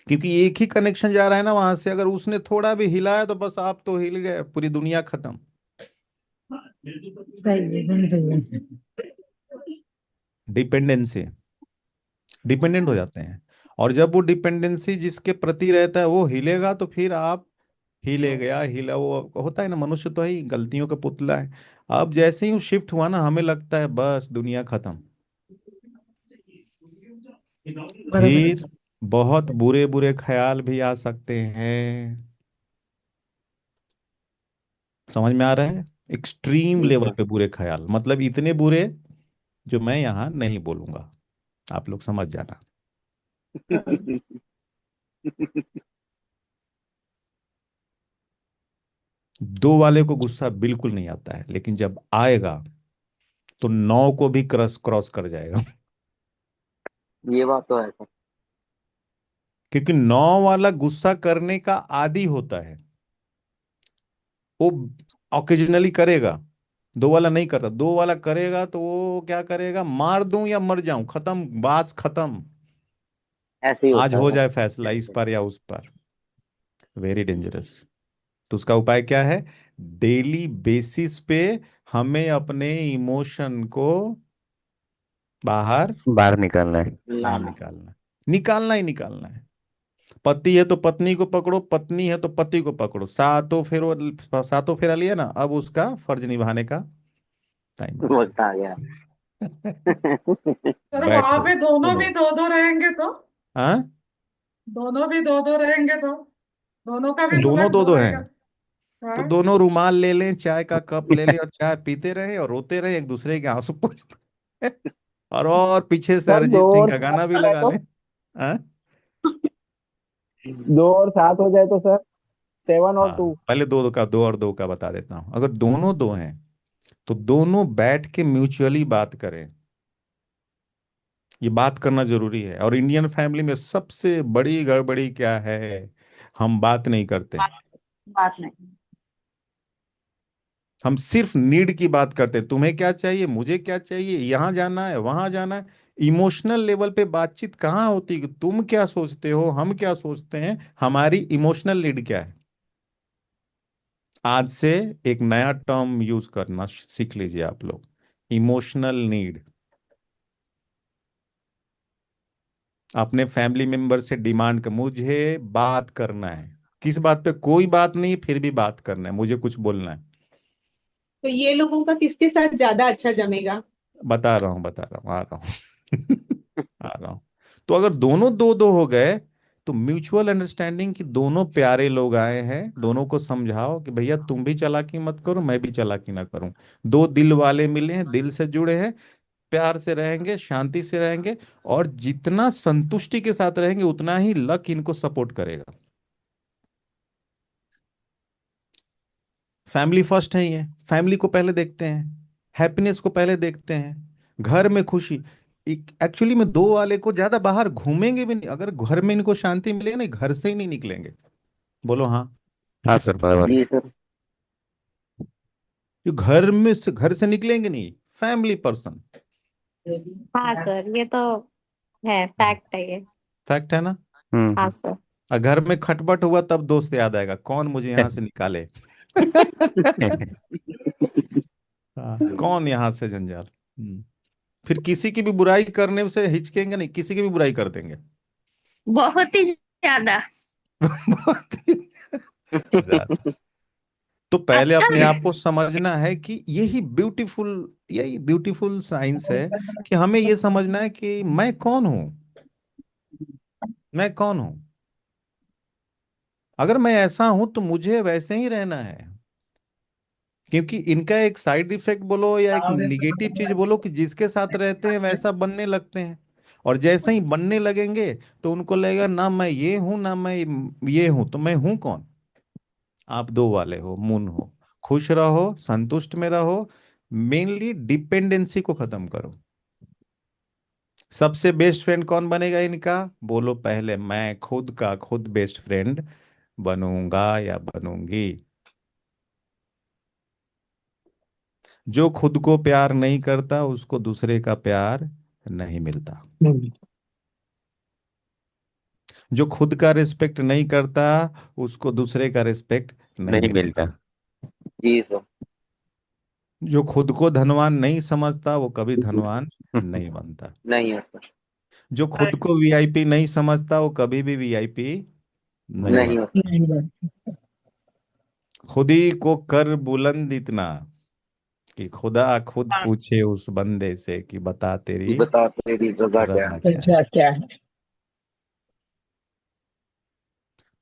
क्योंकि एक ही कनेक्शन जा रहा है ना वहां से, अगर उसने थोड़ा भी हिलाया तो बस आप तो हिल गए, पूरी दुनिया खत्म। सही है, एकदम सही है। डिपेंडेंसी, डिपेंडेंट हो जाते हैं। और जब वो डिपेंडेंसी जिसके प्रति रहता है वो हिलेगा, तो फिर आप हिले गया हिला, वो होता है ना, मनुष्य तो है ही, गलतियों का पुतला है। अब जैसे ही वो शिफ्ट हुआ ना, हमें लगता है बस दुनिया खत्म। बराबर है फिर सर। बहुत बुरे बुरे ख्याल भी आ सकते हैं। समझ में आ रहा है? एक्सट्रीम जी लेवल सर। पे बुरे ख्याल, मतलब इतने बुरे जो मैं यहाँ नहीं बोलूंगा, आप लोग समझ जाना। दो वाले को गुस्सा बिल्कुल नहीं आता है, लेकिन जब आएगा तो 9 को भी क्रॉस क्रॉस कर जाएगा। ये बात तो है सर। क्योंकि 9 वाला गुस्सा करने का आदी होता है। वो ऑकेजनली करेगा, 2 वाला नहीं करता। 2 वाला करेगा तो वो क्या करेगा, मार दूं या मर जाऊं, खत्म, बात खत्म। ऐसे ही आज होता है हो सर। जाए फैसला इस पर या उस पर। Very dangerous. तो उसका उपाय क्या है? डेली बेसिस पे हमें अपने इमोशन को बाहर, बाहर निकलना है। बाहर लाना। निकालना, निकालना ही निकालना है। पति है तो पत्नी को पकड़ो, पत्नी है तो पति को पकड़ो, सातों फेरा लिया ना, अब उसका फर्ज निभाने का टाइम आ वक्त आ गया। गया। सर वहां बैठो पे दोनों सुनो। भी दो दो रहेंगे तो, हाँ, दोनों भी दो दो रहेंगे तो दोनों का भी दोनों लक दो दो दो रहेगा। हैं तो हाँ। दोनों रुमाल ले लें, चाय का कप ले लें, और चाय पीते रहे और रोते रहे, एक दूसरे के आंसू पोंछते हैं। और पीछे से सर दो अरिजीत सिंह और का सात गाना भी हो जाए लगा तो, लें। हाँ। 2 और 7 हो जाए तो सर, 7 और 2। हाँ, पहले दो दो का, 2 और 2 का बता देता हूँ। अगर दोनों दो हैं तो दोनों बैठ के म्यूचुअली बात करें। ये बात करना जरूरी है। और इंडियन फैमिली में सबसे बड़ी गड़बड़ी क्या है? हम बात नहीं करते। बात नहीं। हम सिर्फ नीड की बात करते हैं, तुम्हें क्या चाहिए, मुझे क्या चाहिए, यहाँ जाना है वहां जाना है। इमोशनल लेवल पे बातचीत कहाँ होती है कि तुम क्या सोचते हो, हम क्या सोचते हैं, हमारी इमोशनल नीड क्या है। आज से एक नया टर्म यूज करना सीख लीजिए आप लोग, इमोशनल नीड। अपने फैमिली मेंबर से डिमांड कर, मुझे बात करना है। किस बात पे? कोई बात नहीं, फिर भी बात करना है, मुझे कुछ बोलना है। तो ये लोगों का किसके साथ ज्यादा अच्छा जमेगा? बता रहा हूँ, आ रहा हूँ। आ रहा हूँ। तो अगर दोनों दो दो हो गए, तो म्यूचुअल अंडरस्टैंडिंग कि दोनों प्यारे लोग आए हैं, दोनों को समझाओ कि भैया तुम भी चालाकी मत करो, मैं भी चालाकी ना करूं। दो दिल वाले मिले हैं, दिल से जुड़े हैं, प्यार से रहेंगे, शांति से रहेंगे। और जितना संतुष्टि के साथ रहेंगे, उतना ही लक इनको सपोर्ट करेगा। फैमिली फर्स्ट है ये, फैमिली को पहले देखते हैं, हैप्पीनेस को पहले देखते हैं, घर में खुशी। एक्चुअली में दो वाले को ज्यादा बाहर घूमेंगे भी नहीं, अगर घर में इनको शांति मिलेगा ना, घर से ही नहीं निकलेंगे। बोलो हाँ। हाँ सर बराबर। जी सर। जो घर में से घर से निकलेंगे नहीं, फैमिली पर्सन। हाँ सर, ये तो है, फैक्ट है ये। फैक्ट है ना। हाँ सर। और घर में खटपट हुआ तब दोस्त याद आएगा, कौन मुझे यहाँ से निकाले। हाँ, कौन यहाँ से जंजाल। फिर किसी की भी बुराई करने से हिचकेंगे नहीं, किसी की भी बुराई कर देंगे। बहुत ही ज्यादा। बहुत ही ज्यादा। तो पहले अपने आप को समझना है कि यही ब्यूटीफुल साइंस है, कि हमें ये समझना है कि मैं कौन हूं। मैं कौन हूं। अगर मैं ऐसा हूं तो मुझे वैसे ही रहना है। क्योंकि इनका एक साइड इफेक्ट बोलो या एक निगेटिव चीज बोलो, कि जिसके साथ रहते हैं वैसा बनने लगते हैं। और जैसे ही बनने लगेंगे तो उनको लगेगा ना मैं ये हूं ना मैं ये हूं, तो मैं हूं कौन। आप दो वाले हो, मून हो। खुश रहो, संतुष्ट में रहो। मेनली डिपेंडेंसी को खत्म करो। सबसे बेस्ट फ्रेंड कौन बनेगा इनका। बोलो पहले, मैं खुद का खुद बेस्ट फ्रेंड बनूंगा या बनूंगी। जो खुद को प्यार नहीं करता उसको दूसरे का प्यार नहीं मिलता। जो खुद का रिस्पेक्ट नहीं करता उसको दूसरे का रिस्पेक्ट नहीं नहीं मिलता। मिलता। जी सर। जो खुद को धनवान नहीं समझता वो कभी धनवान नहीं बनता। नहीं है सर। जो खुद को वीआईपी नहीं समझता वो कभी भी वीआईपी नहीं नहीं बनता। है सर। नहीं बन खुद ही को कर बुलंद इतना, कि खुदा खुद पूछे उस बंदे से कि बता कि तेरी बता तेरी रजा क्या रजा है। क्या है। क्या क्या है।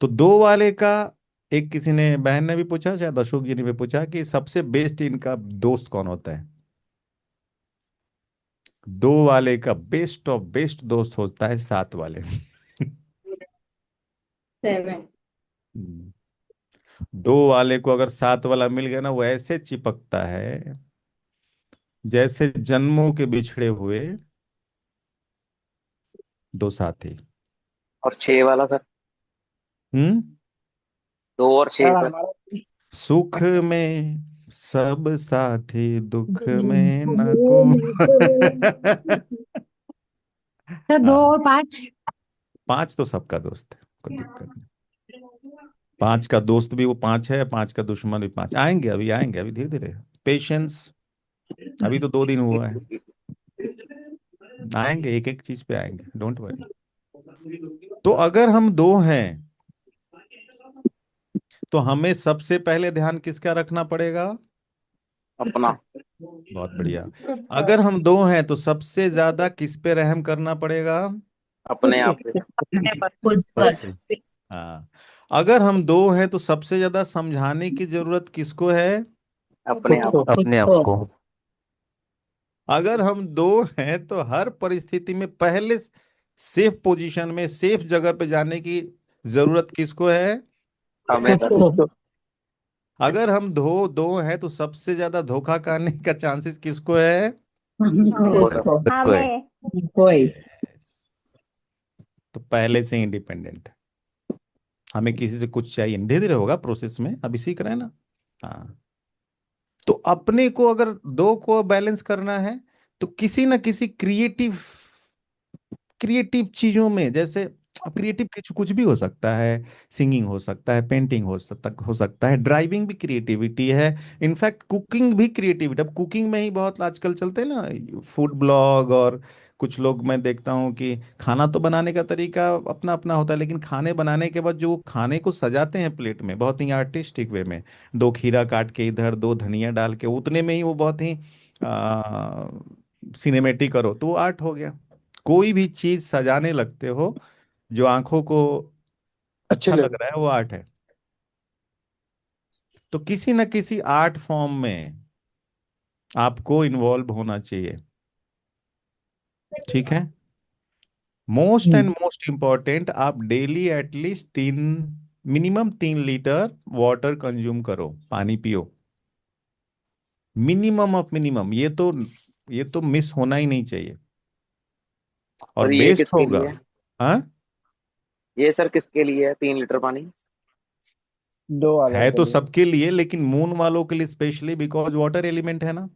तो दो वाले का, एक किसी ने बहन ने भी पूछा, शायद अशोक जी ने भी पूछा, कि सबसे बेस्ट इनका दोस्त कौन होता है। दो वाले का बेस्ट ऑफ बेस्ट दोस्त होता है सात वाले। 7। हम्म। दो वाले को अगर सात वाला मिल गया ना, वो ऐसे चिपकता है जैसे जन्मों के बिछड़े हुए दो साथी। और 6 वाला सर। हम्म। 2 और 6 सर सर। हमारा सुख में सब साथी, दुख में न को। सर दो हाँ, और पाँच। पांच तो सबका दोस्त है, कोई दिक्कत नहीं। पांच का दोस्त भी वो पांच है, पांच का दुश्मन भी पांच। आएंगे, अभी आएंगे, अभी धीरे धीरे। पेशेंस। अभी तो 2 दिन हुआ है। आएंगे, एक एक चीज पे आएंगे, डोंट वरी। तो अगर हम दो हैं तो हमें सबसे पहले ध्यान किसका रखना पड़ेगा। अपना। बहुत बढ़िया। अगर हम दो हैं तो सबसे ज्यादा किस पे रहम करना पड़ेगा। अपने आप पे। खुद खुद पर। से। हाँ। अगर हम दो हैं तो सबसे ज्यादा समझाने की जरूरत किसको है। अपने आप। खुद अपने आप को। को। अगर हम दो हैं तो हर परिस्थिति में पहले सेफ पोजीशन में, सेफ जगह पे जाने की जरूरत किसको है। हमें खुद सर। को। अगर हम दो हैं तो सबसे ज्यादा धोखा खाने का चांसेस किसको है। हमको खुद सर। को। खुद को है। हमें। कोई। Yes. तो पहले से इंडिपेंडेंट। हमें किसी से कुछ चाहिए नहीं, धीरे धीरे होगा प्रोसेस में, अभी सीख रहे हैं ना। हाँ। तो अपने को अगर दो को बैलेंस करना है तो किसी ना किसी क्रिएटिव क्रिएटिव चीजों में, जैसे अब क्रिएटिव कुछ कुछ भी हो सकता है। सिंगिंग हो सकता है, पेंटिंग हो सकता है, ड्राइविंग भी क्रिएटिविटी है। इनफैक्ट कुकिंग भी क्रिएटिविटी। अब कुकिंग में ही बहुत आजकल चलते हैं ना फूड ब्लॉग, और कुछ लोग मैं देखता हूँ कि खाना तो बनाने का तरीका अपना अपना होता है, लेकिन खाने बनाने के बाद जो वो खाने को सजाते हैं प्लेट में बहुत ही आर्टिस्टिक वे में, दो खीरा काट के इधर, दो धनिया डाल के, उतने में ही वो बहुत ही सिनेमेटिक करो तो वो आर्ट हो गया। कोई भी चीज सजाने लगते हो जो आंखों को अच्छे अच्छा लग लगे। रहा है, वो आर्ट है। तो किसी न किसी आर्ट फॉर्म में आपको इन्वॉल्व होना चाहिए। ठीक है। मोस्ट एंड मोस्ट इंपॉर्टेंट, आप daily at least 3 litre water consume करो, पानी पियो। मिनिमम ऑफ मिनिमम, ये तो मिस होना ही नहीं चाहिए। और सर ये बेस्ट किसके होगा। लिए है? हाँ, ये सर किसके लिए है 3 लीटर पानी? दो वालों है के तो लिए। सबके लिए, लेकिन मून वालों के लिए स्पेशली, बिकॉज वाटर एलिमेंट है ना।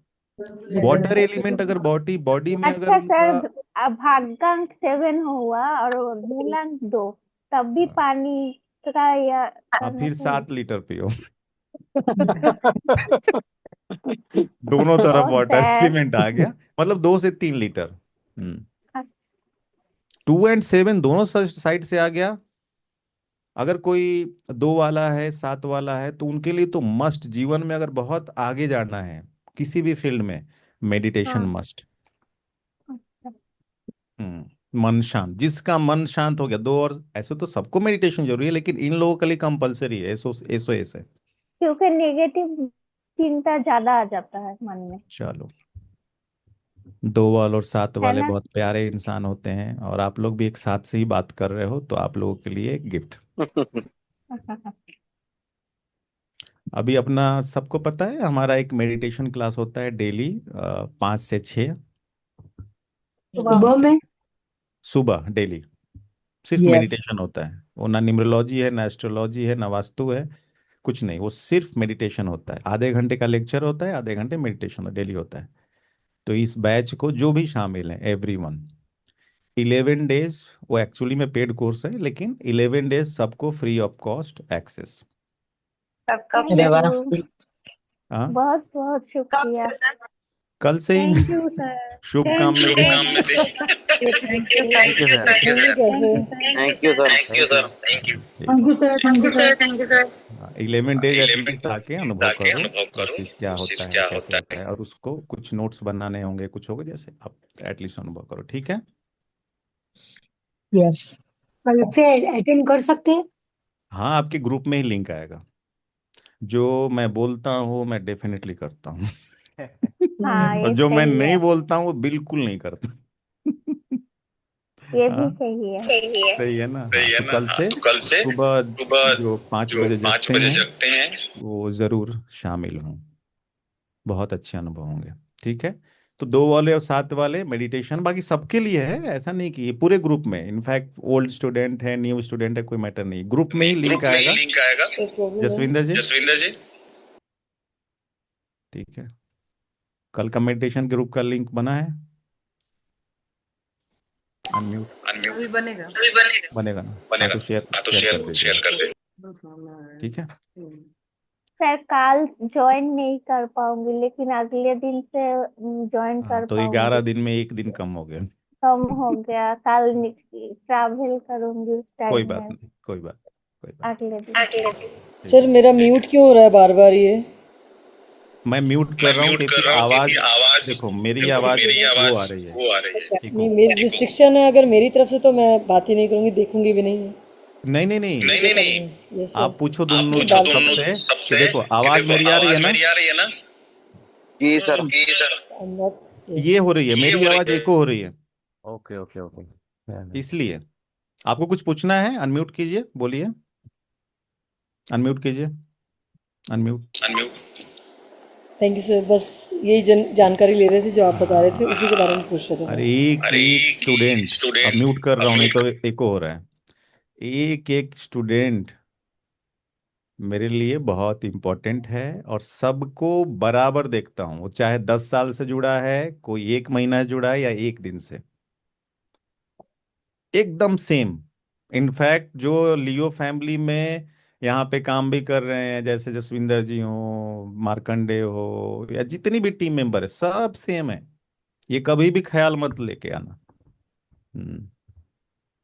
वाटर एलिमेंट अगर बॉडी बॉडी में अगर अच्छा सर, उनका, अब भागांक 7 हुआ और मूलांक 2, तब भी पानी का यह हाँ, करना फिर चाहिए। 7 लीटर पियो। दोनों तरफ ओह वाटर सर। एलिमेंट आ गया, मतलब 2 से 3 लीटर। 2 और 7 दोनों साइड से आ गया। अगर कोई 2 वाला है, 7 वाला है, तो उनके लिए तो मस्ट, जीवन में अगर बहुत आगे जाना है किसी भी फील्ड में, मेडिटेशन हाँ। मस्ट। मन शांत, जिसका मन शांत हो गया, दो और, ऐसे तो सबको मेडिटेशन जरूरी है, लेकिन इन लोगों के लिए कंपलसरी है, एसो एसो एस है। क्योंकि नेगेटिव चिंता ज्यादा आ जाता है मन में। चलो, 2 वाले और सात है वाले ना। बहुत प्यारे इंसान होते हैं, और आप लोग भी एक साथ से ही बात कर रहे हो, तो आप लोगों के लिए एक गिफ्ट। अभी अपना सबको पता है, हमारा एक मेडिटेशन क्लास होता है डेली, 5 से 6 सुबह में। सुबह डेली। सिर्फ यस। मेडिटेशन होता है, वो ना न्यूमरोलॉजी है, ना एस्ट्रोलॉजी है, ना वास्तु है, कुछ नहीं, वो सिर्फ मेडिटेशन होता है। आधे घंटे का लेक्चर होता है, आधे घंटे मेडिटेशन डेली होता है। तो इस बैच को जो भी शामिल है, एवरीवन, 11 डेज, वो एक्चुअली में पेड कोर्स है, लेकिन 11 डेज सबको free of cost access. Thank अरे वाह। यू। हाँ, बहुत बहुत शुक्रिया। कल से ही थैंक यू सर। शुभ काम थैंक में यू दें। Thank you thank you sir. Thank you sir. Thank you sir. ठीक thank you sir. Thank you sir. है, 11 डेज एटलीस्ट आके अनुभव करो, उस चीज क्या होता है, कैसे होता है, और उसको कुछ नोट्स बनाने होंगे, कुछ होगा, जैसे आप एटलीस्ट अनुभव करो, ठीक है। यस। कल से अटेंड कर सकते हैं। हाँ, आपके ग्रुप में ही लिंक आएगा। जो मैं बोलता हूँ मैं डेफिनेटली करता हूँ। हाँ, और ये जो मैं सही नहीं है। बोलता हूँ वो बिल्कुल नहीं करता। ये भी हाँ, सही है। सही है ना। हाँ, तो कल से सुबह जो 5 बजे जगते हैं, वो जरूर शामिल हों, बहुत अच्छे अनुभव होंगे, ठीक है। तो 2 वाले और 7 वाले मेडिटेशन बाकी सबके लिए है, ऐसा नहीं कि ये पूरे ग्रुप में, इनफैक्ट ओल्ड स्टूडेंट है, न्यू स्टूडेंट है, कोई मैटर नहीं, ग्रुप में ही लिंक आएगा। एक वो भी है। जसविंदर जी, ठीक है, कल का मेडिटेशन ग्रुप का लिंक बना है, अनम्यूट, अभी बनेगा। बनेगा ना। हाँ, तो शेयर शेयर कर दीजिए, ठीक है। सर काल ज्वाइन नहीं कर पाऊंगी, लेकिन अगले दिन से ज्वाइन हाँ, कर तो 11 दिन पाऊंगी। में एक दिन कम हो गया। कम हो गया, कल ट्रैवल करूंगी उस कोई टाइम बात में। नहीं, कोई बात, कोई बात, अगले दिन। ठीक सर है। मेरा म्यूट क्यों हो रहा है बार बार ये? मैं म्यूट कर रहा हूँ क्योंकि आवाज, देखो मेरी आवाज वो आ रही है, नहीं, इको। मेरी रिस्ट्रिक्शन है, अगर मेरी तरफ से तो मैं बात ही नहीं करूंगी, देखूंगी भी नहीं। नहीं नहीं नहीं, ये करूंगी। Yes sir. आप पूछो दोनों मैं डाल सबसे कि देखो आवाज मेरी आ रही है ना, जी सर। I'm not- yes. ये हो रही है, मेरी आवाज एको हो रही है, ओके ओके ओके। इसलिए आपको कुछ पूछना है, अनम्यूट कीजिए, बोलिए, अनम्यूट कीजिए, अनम्यूट। थैंक यू सर, बस यही जानकारी ले रहे थे जो आप बता रहे थे, उसी के बारे में पूछ रहे थे अरे बस। एक एक स्टूडेंट, अब म्यूट कर रहा हूँ नहीं तो एको हो रहा है, एक एक स्टूडेंट मेरे लिए बहुत इंपॉर्टेंट है, और सबको बराबर देखता हूँ, वो चाहे 10 साल से जुड़ा है, कोई 1 महीना जुड़ा है, या एक दिन से, एकदम सेम। इनफैक्ट जो लियो फैमिली में यहाँ पे काम भी कर रहे हैं, जैसे जसविंदर जी हो, मार्कंडे हो, या जितनी भी टीम मेंबर है, सब सेम है। ये कभी भी ख्याल मत लेके आना। हम्म,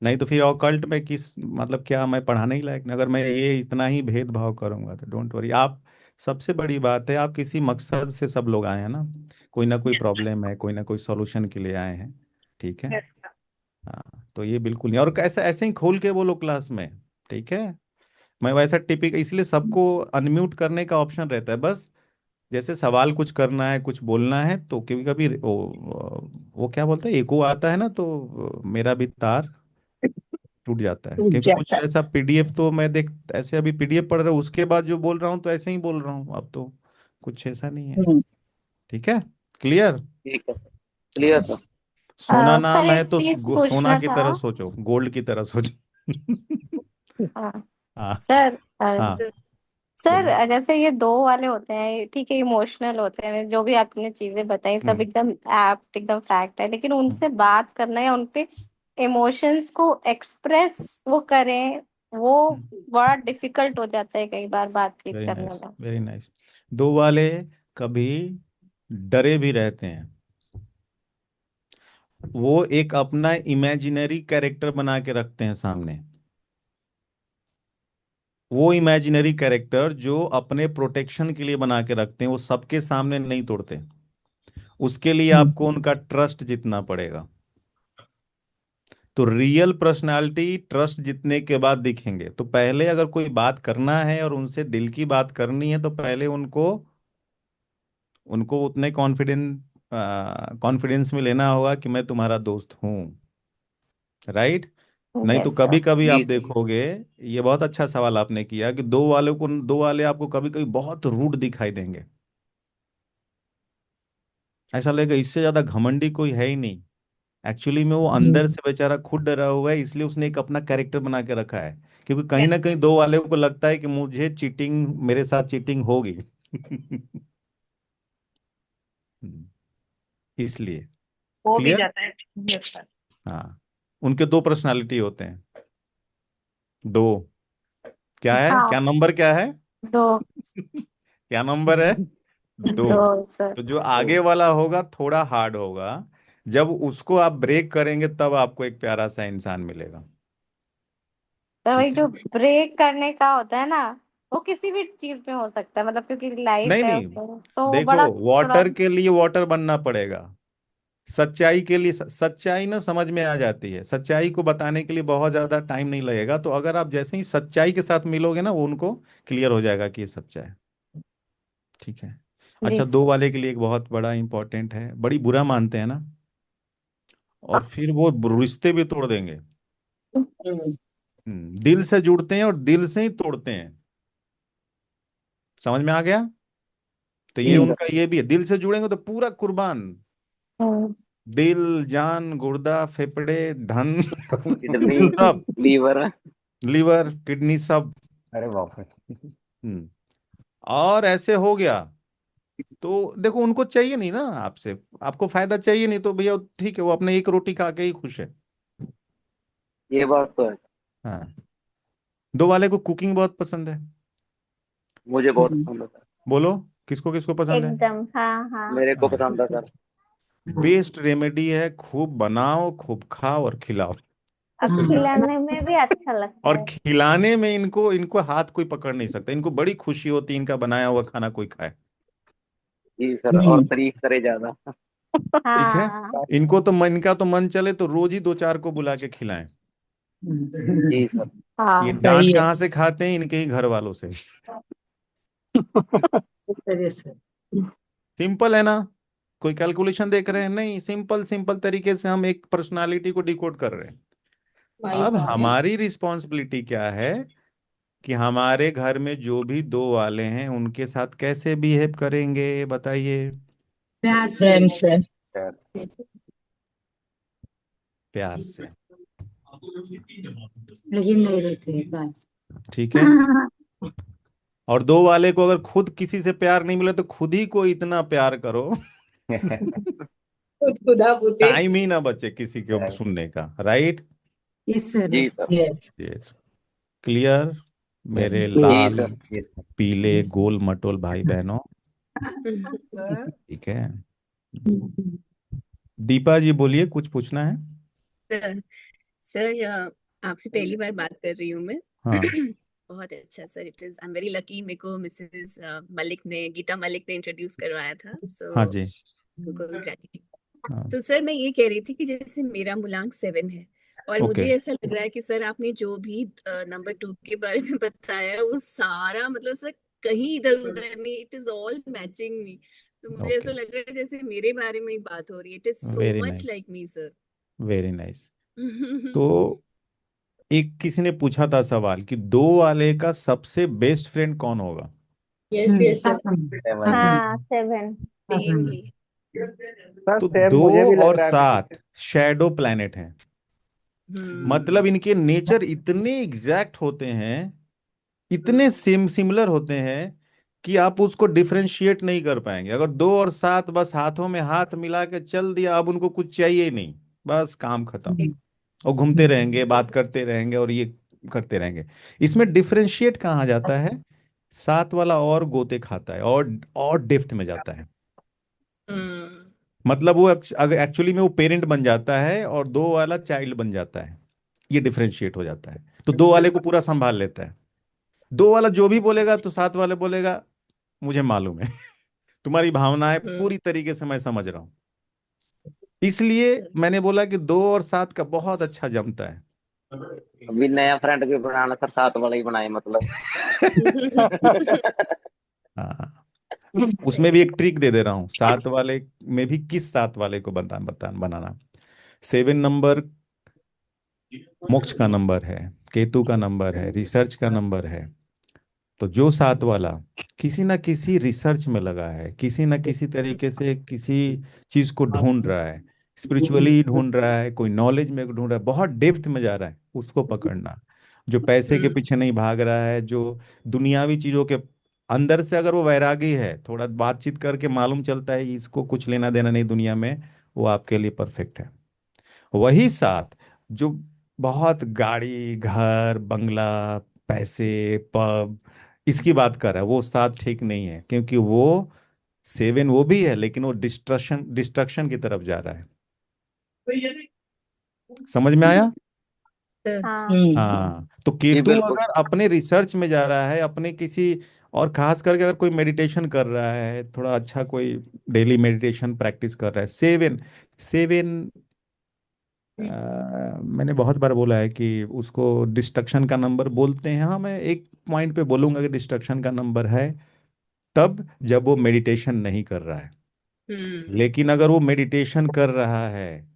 नहीं तो फिर ऑकल्ट में किस मतलब, क्या मैं पढ़ाने ही लायक नहीं, अगर मैं ये इतना ही भेदभाव करूंगा, तो डोंट वरी आप। सबसे बड़ी बात है, आप किसी मकसद से सब लोग आए हैं ना, कोई ना कोई प्रॉब्लम है, कोई ना कोई सॉल्यूशन के लिए आए हैं, ठीक है। हाँ, तो ये बिल्कुल नहीं, और कैसे ऐसे ही खोल के बोलो क्लास में, ठीक है। मैं वैसा टिपिक, इसलिए सबको अनम्यूट करने का ऑप्शन रहता है, बस जैसे सवाल कुछ करना है, कुछ बोलना है, तो कभी कभी वो क्या बोलते हैं, एको आता है ना, तो मेरा भी तार टूट जाता है, टूट क्योंकि कुछ जाता है। ऐसा पीडीएफ तो मैं देख, ऐसे अभी पीडीएफ पढ़ रहा हूँ, उसके बाद जो बोल रहा हूँ तो ऐसे ही बोल रहा हूँ, अब तो कुछ ऐसा नहीं है, हम्म। ठीक है, क्लियर। ठीक है सर, क्लियर हाँ, सर। सोना सर नाम है एक तो चीज सोना पूछना की था। तरह सोचो, गोल्ड की तरह सोचो। हाँ, हाँ। सर हाँ सर बोलिए। जैसे ये दो वाले होते हैं, ठीक है, इमोशनल होते हैं, जो भी आपने चीजें बताई सब हम्म एकदम एप्ट, एकदम फैक्ट है, लेकिन हम्म, उनसे बात करना या उनके इमोशंस को एक्सप्रेस वो करें, वो बड़ा डिफिकल्ट हो जाता है कई बार बातचीत वेरी करने नाइस में। Very nice. दो वाले कभी डरे भी रहते हैं। वो एक अपना इमेजिनरी कैरेक्टर बना के रखते हैं सामने। वो इमेजिनरी कैरेक्टर जो अपने प्रोटेक्शन के लिए बना के रखते हैं, वो सबके सामने नहीं तोड़ते। उसके लिए आपको उनका ट्रस्ट जीतना पड़ेगा। तो रियल पर्सनालिटी ट्रस्ट जीतने के बाद दिखेंगे। तो पहले अगर कोई बात करना है और उनसे दिल की बात करनी है, तो पहले उनको उनको उतने कॉन्फिडेंस में लेना होगा कि मैं तुम्हारा दोस्त हूँ। राइट। नहीं तो यस कभी सर। कभी आप जी सर। देखोगे, ये बहुत अच्छा सवाल आपने किया, कि दो वाले आपको कभी कभी बहुत रूड दिखाई देंगे। ऐसा लगेगा इससे ज्यादा घमंडी कोई है ही नहीं। एक्चुअली में वो अंदर से बेचारा खुद डरा हुआ है, इसलिए उसने एक अपना कैरेक्टर बना के रखा है। क्योंकि कहीं ना कहीं दो वाले को लगता है कि मुझे चीटिंग, मेरे साथ चीटिंग होगी। इसलिए। हो भी क्लियर। जाता है। Yes sir. हाँ। उनके दो पर्सनालिटी होते हैं। दो। क्या है, क्या हाँ, नंबर क्या है? दो। क्या नंबर है? दो। दो सर। तो जो तो आगे वाला होगा थोड़ा हार्ड होगा। जब उसको आप ब्रेक करेंगे तब आपको एक प्यारा सा इंसान मिलेगा। तो वही ठीक है। जो ब्रेक करने का होता है ना, वो किसी भी चीज में हो सकता है, मतलब क्योंकि लाइफ नहीं है नहीं, उसमें, तो वो देखो, बड़ा थोड़ा। वाटर के लिए वाटर बनना पड़ेगा। सच्चाई के लिए सच्चाई ना समझ में आ जाती है। सच्चाई को बताने के लिए बहुत ज्यादा टाइम नहीं लगेगा। तो अगर आप जैसे ही सच्चाई के साथ मिलोगे ना, वो उनको क्लियर हो जाएगा कि ये सच्चा है। ठीक है। जी अच्छा, दो सर। वाले के लिए एक बहुत बड़ा इंपॉर्टेंट है, बड़ी बुरा मानते हैं ना, और फिर वो रिश्ते भी तोड़ देंगे। दिल से जुड़ते हैं और दिल से ही तोड़ते हैं। समझ में आ गया? तो ये उनका ये भी है, दिल से जुड़ेंगे तो पूरा कुर्बान। हम्म, दिल, जान, गुर्दा, फेफड़े, धन, किडनी, सब, लीवर। लिवर, किडनी, सब। अरे बाप रे। हम्म। और ऐसे हो गया तो देखो, उनको चाहिए नहीं ना आपसे, आपको फायदा चाहिए नहीं, तो भैया ठीक है, वो अपने एक रोटी खा के ही खुश है। ये बात तो है। हाँ। दो वाले को कुकिंग बहुत पसंद है। मुझे बहुत पसंद है सर। बोलो, किसको किसको पसंद है? एकदम, हाँ हाँ। मेरे को हाँ। पसंद है सर। बेस्ट रेमेडी है, खूब बनाओ, खूब खाओ और खिलाओ। अब खिलाने में भी अच्छा लगता और है। खिलाने में इनको इनको हाथ कोई पकड़ नहीं सकता। इनको बड़ी खुशी होती है इनका बनाया हुआ खाना कोई खाए। जी सर, और तारीफ करे ज्यादा। ठीक है। हाँ। इनका तो मन चले तो रोज ही दो चार को बुला के खिलाएं। जी सर। ये हाँ। डांट कहाँ से खाते हैं? इनके ही घर वालों से। सिंपल है ना? कोई कैलकुलेशन देख रहे हैं? नहीं, सिंपल सिंपल तरीके से हम एक पर्सनालिटी को डिकोड कर रहे हैं। अब हमारी रिस्पॉन्सिबिलिटी क्या है, कि हमारे घर में जो भी दो वाले हैं उनके साथ कैसे बिहेव करेंगे, बताइए। प्रेम से। सर। प्यार से। लेकिन नहीं रहते हैं बस। ठीक है। और दो वाले को अगर खुद किसी से प्यार नहीं मिले तो खुद ही को इतना प्यार करो। खुद खुदा पूछे। टाइम ही ना बचे किसी को सुनने का। राइट। Yes sir. जी सर। यस। क्लियर। यस मेरे जी लाल, सर। यस। पीले, गोल मटोल भाई बहनों। ठीक है। दीपा जी बोलिए, कुछ पूछना है? सर सर आपसे पहली बार बात कर रही हूँ मैं। हाँ। बहुत अच्छा sir, it is I am very lucky, मेरे को मिसेस मलिक ने, गीता मलिक ने इंट्रोड्यूस करवाया था, सो हाँ जी। उनको भी ग्रेटिट्यूड। हाँ। तो सर मैं ये कह रही थी कि जैसे मेरा मूलांक 7 है, और ओके। मुझे ऐसा लग रहा है कि सर आपने जो भी नंबर 2 के बारे में बताया है, वो सारा मतलब सर कहीं इधर उधर नहीं, इट इज ऑल मैचिंग मी। तो मुझे ऐसा ओके। लग रहा है जैसे मेरे बारे में ही बात हो रही है, it is so very much nice. Like me sir. Very nice. तो एक किसी ने पूछा था सवाल कि दो वाले का सबसे बेस्ट फ्रेंड कौन होगा? Yes yes sir. सेवन। हाँ, 7। सेम ही। सर तो सेम दो मुझे भी लग और रहा है सात शैडो प्लैनेट हैं। मतलब हम्म। इनके नेचर इतने एग्जैक्ट होते हैं, इतने सिमिलर होते हैं कि आप उसको डिफरेंशिएट नहीं कर पाएंगे। अगर 2 और 7 बस हाथों में हाथ मिला के चल दिया, अब उनको कुछ चाहिए ही नहीं, बस काम खत्म। एक- और घूमते रहेंगे, बात करते रहेंगे और ये करते रहेंगे। इसमें डिफरेंशिएट कहाँ जाता है? 7 वाला और गोते खाता है, और डेप्थ में जाता है। हम्म। मतलब वो अगर एक्चुअली में वो पेरेंट बन जाता है और 2 वाला चाइल्ड बन जाता है। ये डिफरेंशिएट हो जाता है, तो 2 वाले को पूरा संभाल लेता है। 2 वाला जो भी बोलेगा तो 7 वाले बोलेगा मुझे मालूम है। तुम्हारी भावनाएं हम्म। पूरी तरीके से मैं समझ रहा हूँ। इसलिए सर। मैंने बोला कि 2 और 7 का बहुत अच्छा जमता है। अभी नया फ्रेंड भी बनाना सर, 7 वाला ही बनाए मतलब। हाँ, उसमें भी एक ट्रिक दे दे रहा हूँ। 7 वाले में भी किस 7 वाले को बनाना। 7 नंबर मोक्ष का नंबर है, केतु का नंबर है, रिसर्च का नंबर है। तो जो 7 वाला किसी ना किसी रिसर्च में लगा है, किसी ना किसी तरीके से किसी चीज को ढूंढ रहा है, स्पिरिचुअली ढूंढ रहा है, कोई नॉलेज में ढूंढ रहा है, बहुत डेप्थ में जा रहा है, उसको पकड़ना। जो पैसे के हम्म। पीछे नहीं भाग रहा है, जो दुनियावी चीजों के अंदर से अगर वो वैरागी है, थोड़ा बातचीत करके मालूम चलता है इसको कुछ लेना देना नहीं दुनिया में, वो आपके लिए परफेक्ट है। वही 7 जो बहुत गाड़ी, घर, बंगला, पैसे, पब, इसकी बात कर रहा है, वो 7 ठीक नहीं है, क्योंकि वो 7 वो भी है लेकिन वो डिस्ट्रक्शन की तरफ जा रहा है। समझ में आया? सर। हाँ। हाँ, तो जी केतु बिल्कुल। अगर अपने रिसर्च में जा रहा है, अपने किसी, और खास करके अगर कोई मेडिटेशन कर रहा है, थोड़ा अच्छा कोई डेली मेडिटेशन प्रैक्टिस कर रहा है, 7 7 मैंने बहुत बार बोला है कि उसको डिस्ट्रक्शन का नंबर बोलते हैं। हाँ, मैं एक पॉइंट पे बोलूंगा कि डिस्ट्रक्शन का नंबर है तब जब वो मेडिटेशन नहीं कर रहा है। हम्म। लेकिन अगर वो मेडिटेशन कर रहा है,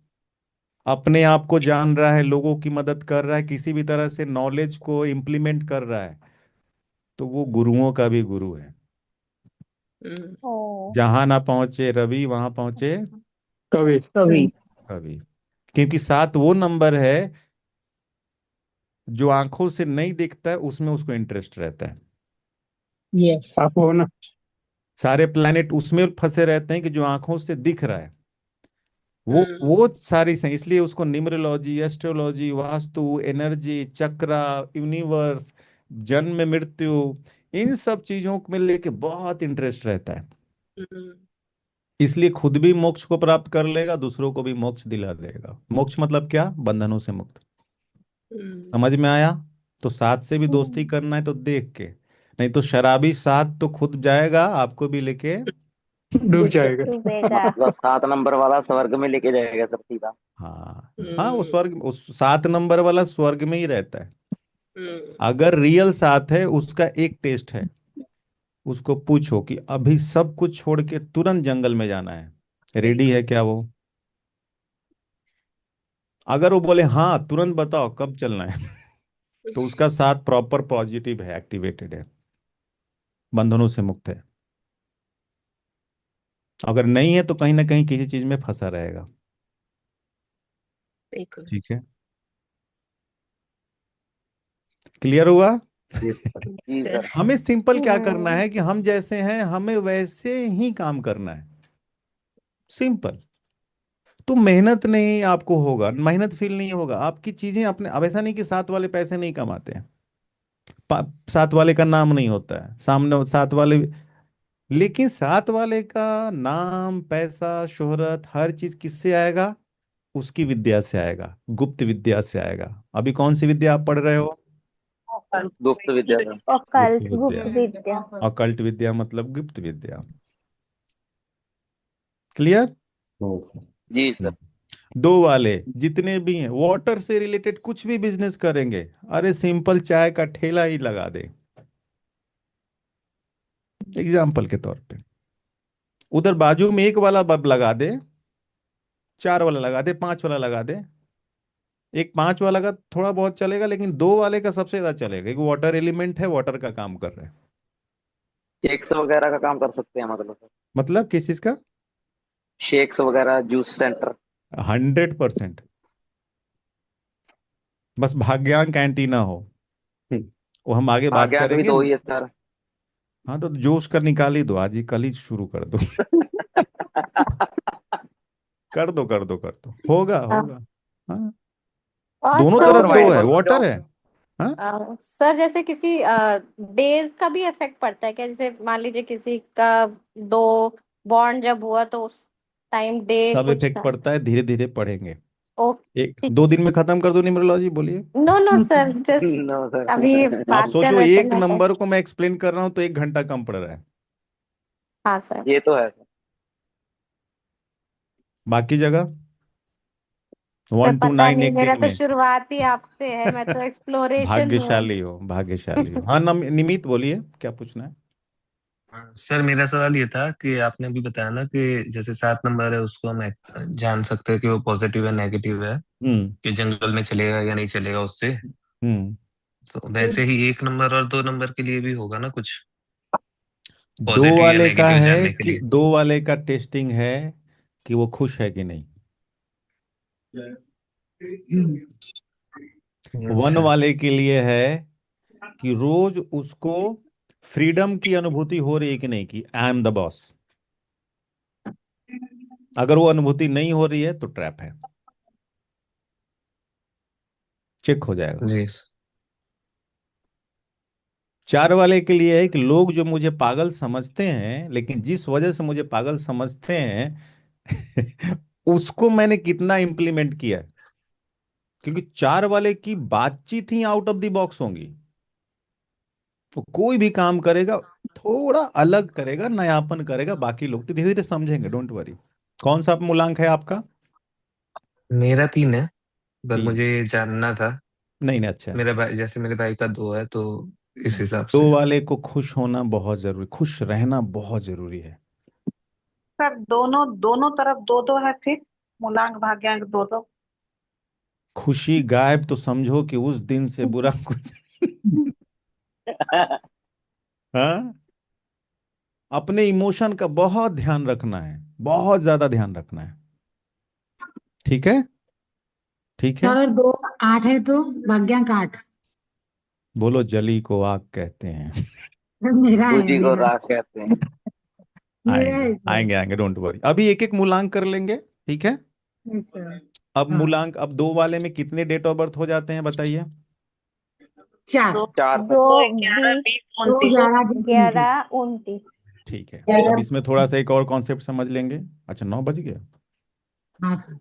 अपने आप को जान रहा है, लोगों की मदद कर रहा है, किसी भी तरह से नॉलेज को इम्प्लीमेंट कर रहा है, तो वो गुरुओं का भी गुरु है। हम्म। ओ। जहां ना पहुंचे रवि, वहां पहुंचे कवि। कवि। क्योंकि 7 वो नंबर है जो आंखों से नहीं दिखता है, उसमें उसको इंटरेस्ट रहता है। आप हो ना। सारे प्लैनेट उसमें फंसे रहते हैं कि जो आंखों से दिख रहा है। हम्म। वो सारी से इसलिए उसको न्यूमरोलॉजी, एस्ट्रोलॉजी, वास्तु, एनर्जी, चक्रा, यूनिवर्स, जन्म मृत्यु, इन सब चीजों में लेके बहुत इंटरेस्ट रहता है। हम्म। इसलिए खुद भी मोक्ष को प्राप्त कर लेगा, दूसरों को भी मोक्ष दिला देगा। मोक्ष मतलब क्या? बंधनों से मुक्त। हम्म। समझ में आया? तो 7 से भी दोस्ती हम्म। करना है तो देख के, नहीं तो शराबी 7 तो खुद जाएगा आपको भी लेके। डूब जाएगा। डूबेगा। मतलब 7 नंबर वाला स्वर्ग में लेके जाएगा सर सीधा। हाँ हाँ, वो हम्म। स्वर्ग, उस 7 नंबर वाला स्वर्ग में ही रहता है। हम्म। अगर रियल 7 है, उसका एक टेस्ट है। उसको पूछो कि अभी सब कुछ छोड़ के तुरंत जंगल में जाना है, रेडी है बिल्कुल। क्या वो? अगर वो बोले हाँ तुरंत बताओ कब चलना है, तो उसका 7 प्रॉपर पॉजिटिव है, एक्टिवेटेड है, बंधनों से मुक्त है। अगर नहीं है तो कहीं ना कहीं किसी चीज में फंसा रहेगा। बिल्कुल। ठीक है, क्लियर हुआ? जी सर। सर। हमें सिंपल क्या करना हम्म। है कि हम जैसे हैं हमें वैसे ही काम करना है। सिंपल। तो मेहनत नहीं आपको होगा, मेहनत फील नहीं होगा, आपकी चीजें अपने। अब ऐसा नहीं कि 7 वाले पैसे नहीं कमाते हैं, 7 वाले का नाम नहीं होता है सामने 7 वाले, लेकिन 7 वाले का नाम, पैसा, शोहरत, हर चीज किससे आएगा? उसकी विद्या से आएगा, गुप्त विद्या से आएगा। अभी कौन सी विद्या आप पढ़ रहे हो? गुप्त। गुप्त विद्या सर। गुप्त ओकल्ट, विद्या। गुप्त विद्या। अकल्ट विद्या मतलब गुप्त विद्या। क्लियर? जी सर। 2 वाले जितने भी हैं, वाटर से रिलेटेड कुछ भी बिजनेस करेंगे, अरे सिंपल चाय का ठेला ही लगा दे, एग्जाम्पल के तौर पे। उधर बाजू में 1 वाला बल्ब लगा दे, 4 वाला लगा दे, 5 वाला लगा दे। एक 5 वाला का थोड़ा बहुत चलेगा, लेकिन 2 वाले का सबसे ज्यादा चलेगा, एक वाटर एलिमेंट है, वाटर का काम कर रहा है। 100 वगैरह का काम कर सकते हैं मतलब सर। मतलब किस चीज का? शेक्स वगैरह जूस सेंटर। 100%। बस भाग्यांक एंटी ना हो। वो हम आगे बात भाग्यांक भी करेंगे। दो ही है सर। हाँ तो जोश कर निकाल ही दो, आज ही कल ही शुरू कर दो। कर दो कर दो कर दो, होगा हाँ। होगा। हाँ, और दोनों और सर तरफ दो प्रोवाइड है, करूंगा वाटर जॉब। है। हाँ, सर जैसे किसी डेज का भी इफेक्ट पड़ता है क्या? जैसे मान लीजिए किसी का दो बॉन्ड जब हुआ तो उस टाइम डे सब कुछ इफेक्ट था। पड़ता है, धीरे धीरे पढ़ेंगे। ओ, एक ठीक है दो दिन सर। में खत्म कर दो न्यूमरोलॉजी, बोलिए। No no sir, just no अभी सर। आप बात कर सोचो, रहे थे एक ना तो। नंबर को मैं एक्सप्लेन कर रहा हूँ तो 1 घंटा कम पड़ रहा है। हाँ सर। ये तो है सर। बाकी जगह सर 1 to 9 पता नहीं, एक मेरा दिन तो में। शुरुआत ही आपसे है, मैं तो एक्सप्लोरेशन में हूँ। भाग्यशाली हो, भाग्यशाली हो। हाँ, निमित बोलिए, क्या पूछना है। हाँ, सर मेरा सवाल ये था कि आपने अभी बताया ना कि जैसे 7 नंबर है उसको हम जान सकते हैं कि वो पॉजिटिव है नेगेटिव है, हम्म। कि जंगल में चलेगा या नहीं चलेगा उससे। हम्म। तो वैसे ही 1 नंबर और 2 नंबर के लिए भी होगा ना कुछ, दो पॉजिटिव या वाले का नेगेटिव है जानने के कि लिए। दो वाले का टेस्टिंग है कि वो खुश है कि नहीं। वन अच्छा। वाले के लिए है कि रोज उसको फ्रीडम की अनुभूति हो रही है कि नहीं, कि आई एम द बॉस। अगर वो अनुभूति नहीं हो रही है तो ट्रैप है, चेक हो जाएगा। जी। 4 वाले के लिए है कि लोग जो मुझे पागल समझते हैं, लेकिन जिस वजह से मुझे पागल समझते हैं उसको मैंने कितना इंप्लीमेंट किया है। क्योंकि 4 वाले की बातचीत ही आउट ऑफ द बॉक्स होंगी। वो कोई भी काम करेगा, थोड़ा अलग करेगा, नयापन करेगा, बाकी लोग तो धीरे धीरे समझेंगे, डोंट वरी। कौन सा मूलांक है आपका। मेरा 3 है, पर 3। मुझे ये जानना था। नहीं नहीं, अच्छा है। मेरा भाई, जैसे मेरे भाई का 2 है तो इस हिसाब दो से। वाले को खुश होना बहुत जरूरी, खुश रहना बहुत जरूरी है। सर दोनों दोनों तरफ दो दो है, फिर मूलांक भाग्यांक दो दो। खुशी गायब तो समझो कि उस दिन से बुरा कुछ। हाँ, अपने इमोशन का बहुत ध्यान रखना है, बहुत ज्यादा ध्यान रखना है। ठीक है, ठीक है। सर दो आठ है तो भाग्यांक 8। बोलो, जली को आग कहते हैं। सर मेरा है, बूजी को मेरा राख कहते हैं। मेरा आएंगे है सर। आएंगे आएंगे, डोंट वरी। अभी एक एक मूलांक कर लेंगे, ठीक है। Yes sir. अब हाँ, मूलांक, अब दो वाले में कितने डेट ऑफ बर्थ हो जाते हैं बताइए। 4। दो चार दो दो ग्यारह बीस बीस 2 उनतीस। 11 20 11 29। ठीक है, अब इसमें थोड़ा सा एक और कॉन्सेप्ट समझ लेंगे। अच्छा, 9 बज गया। हाँ सर।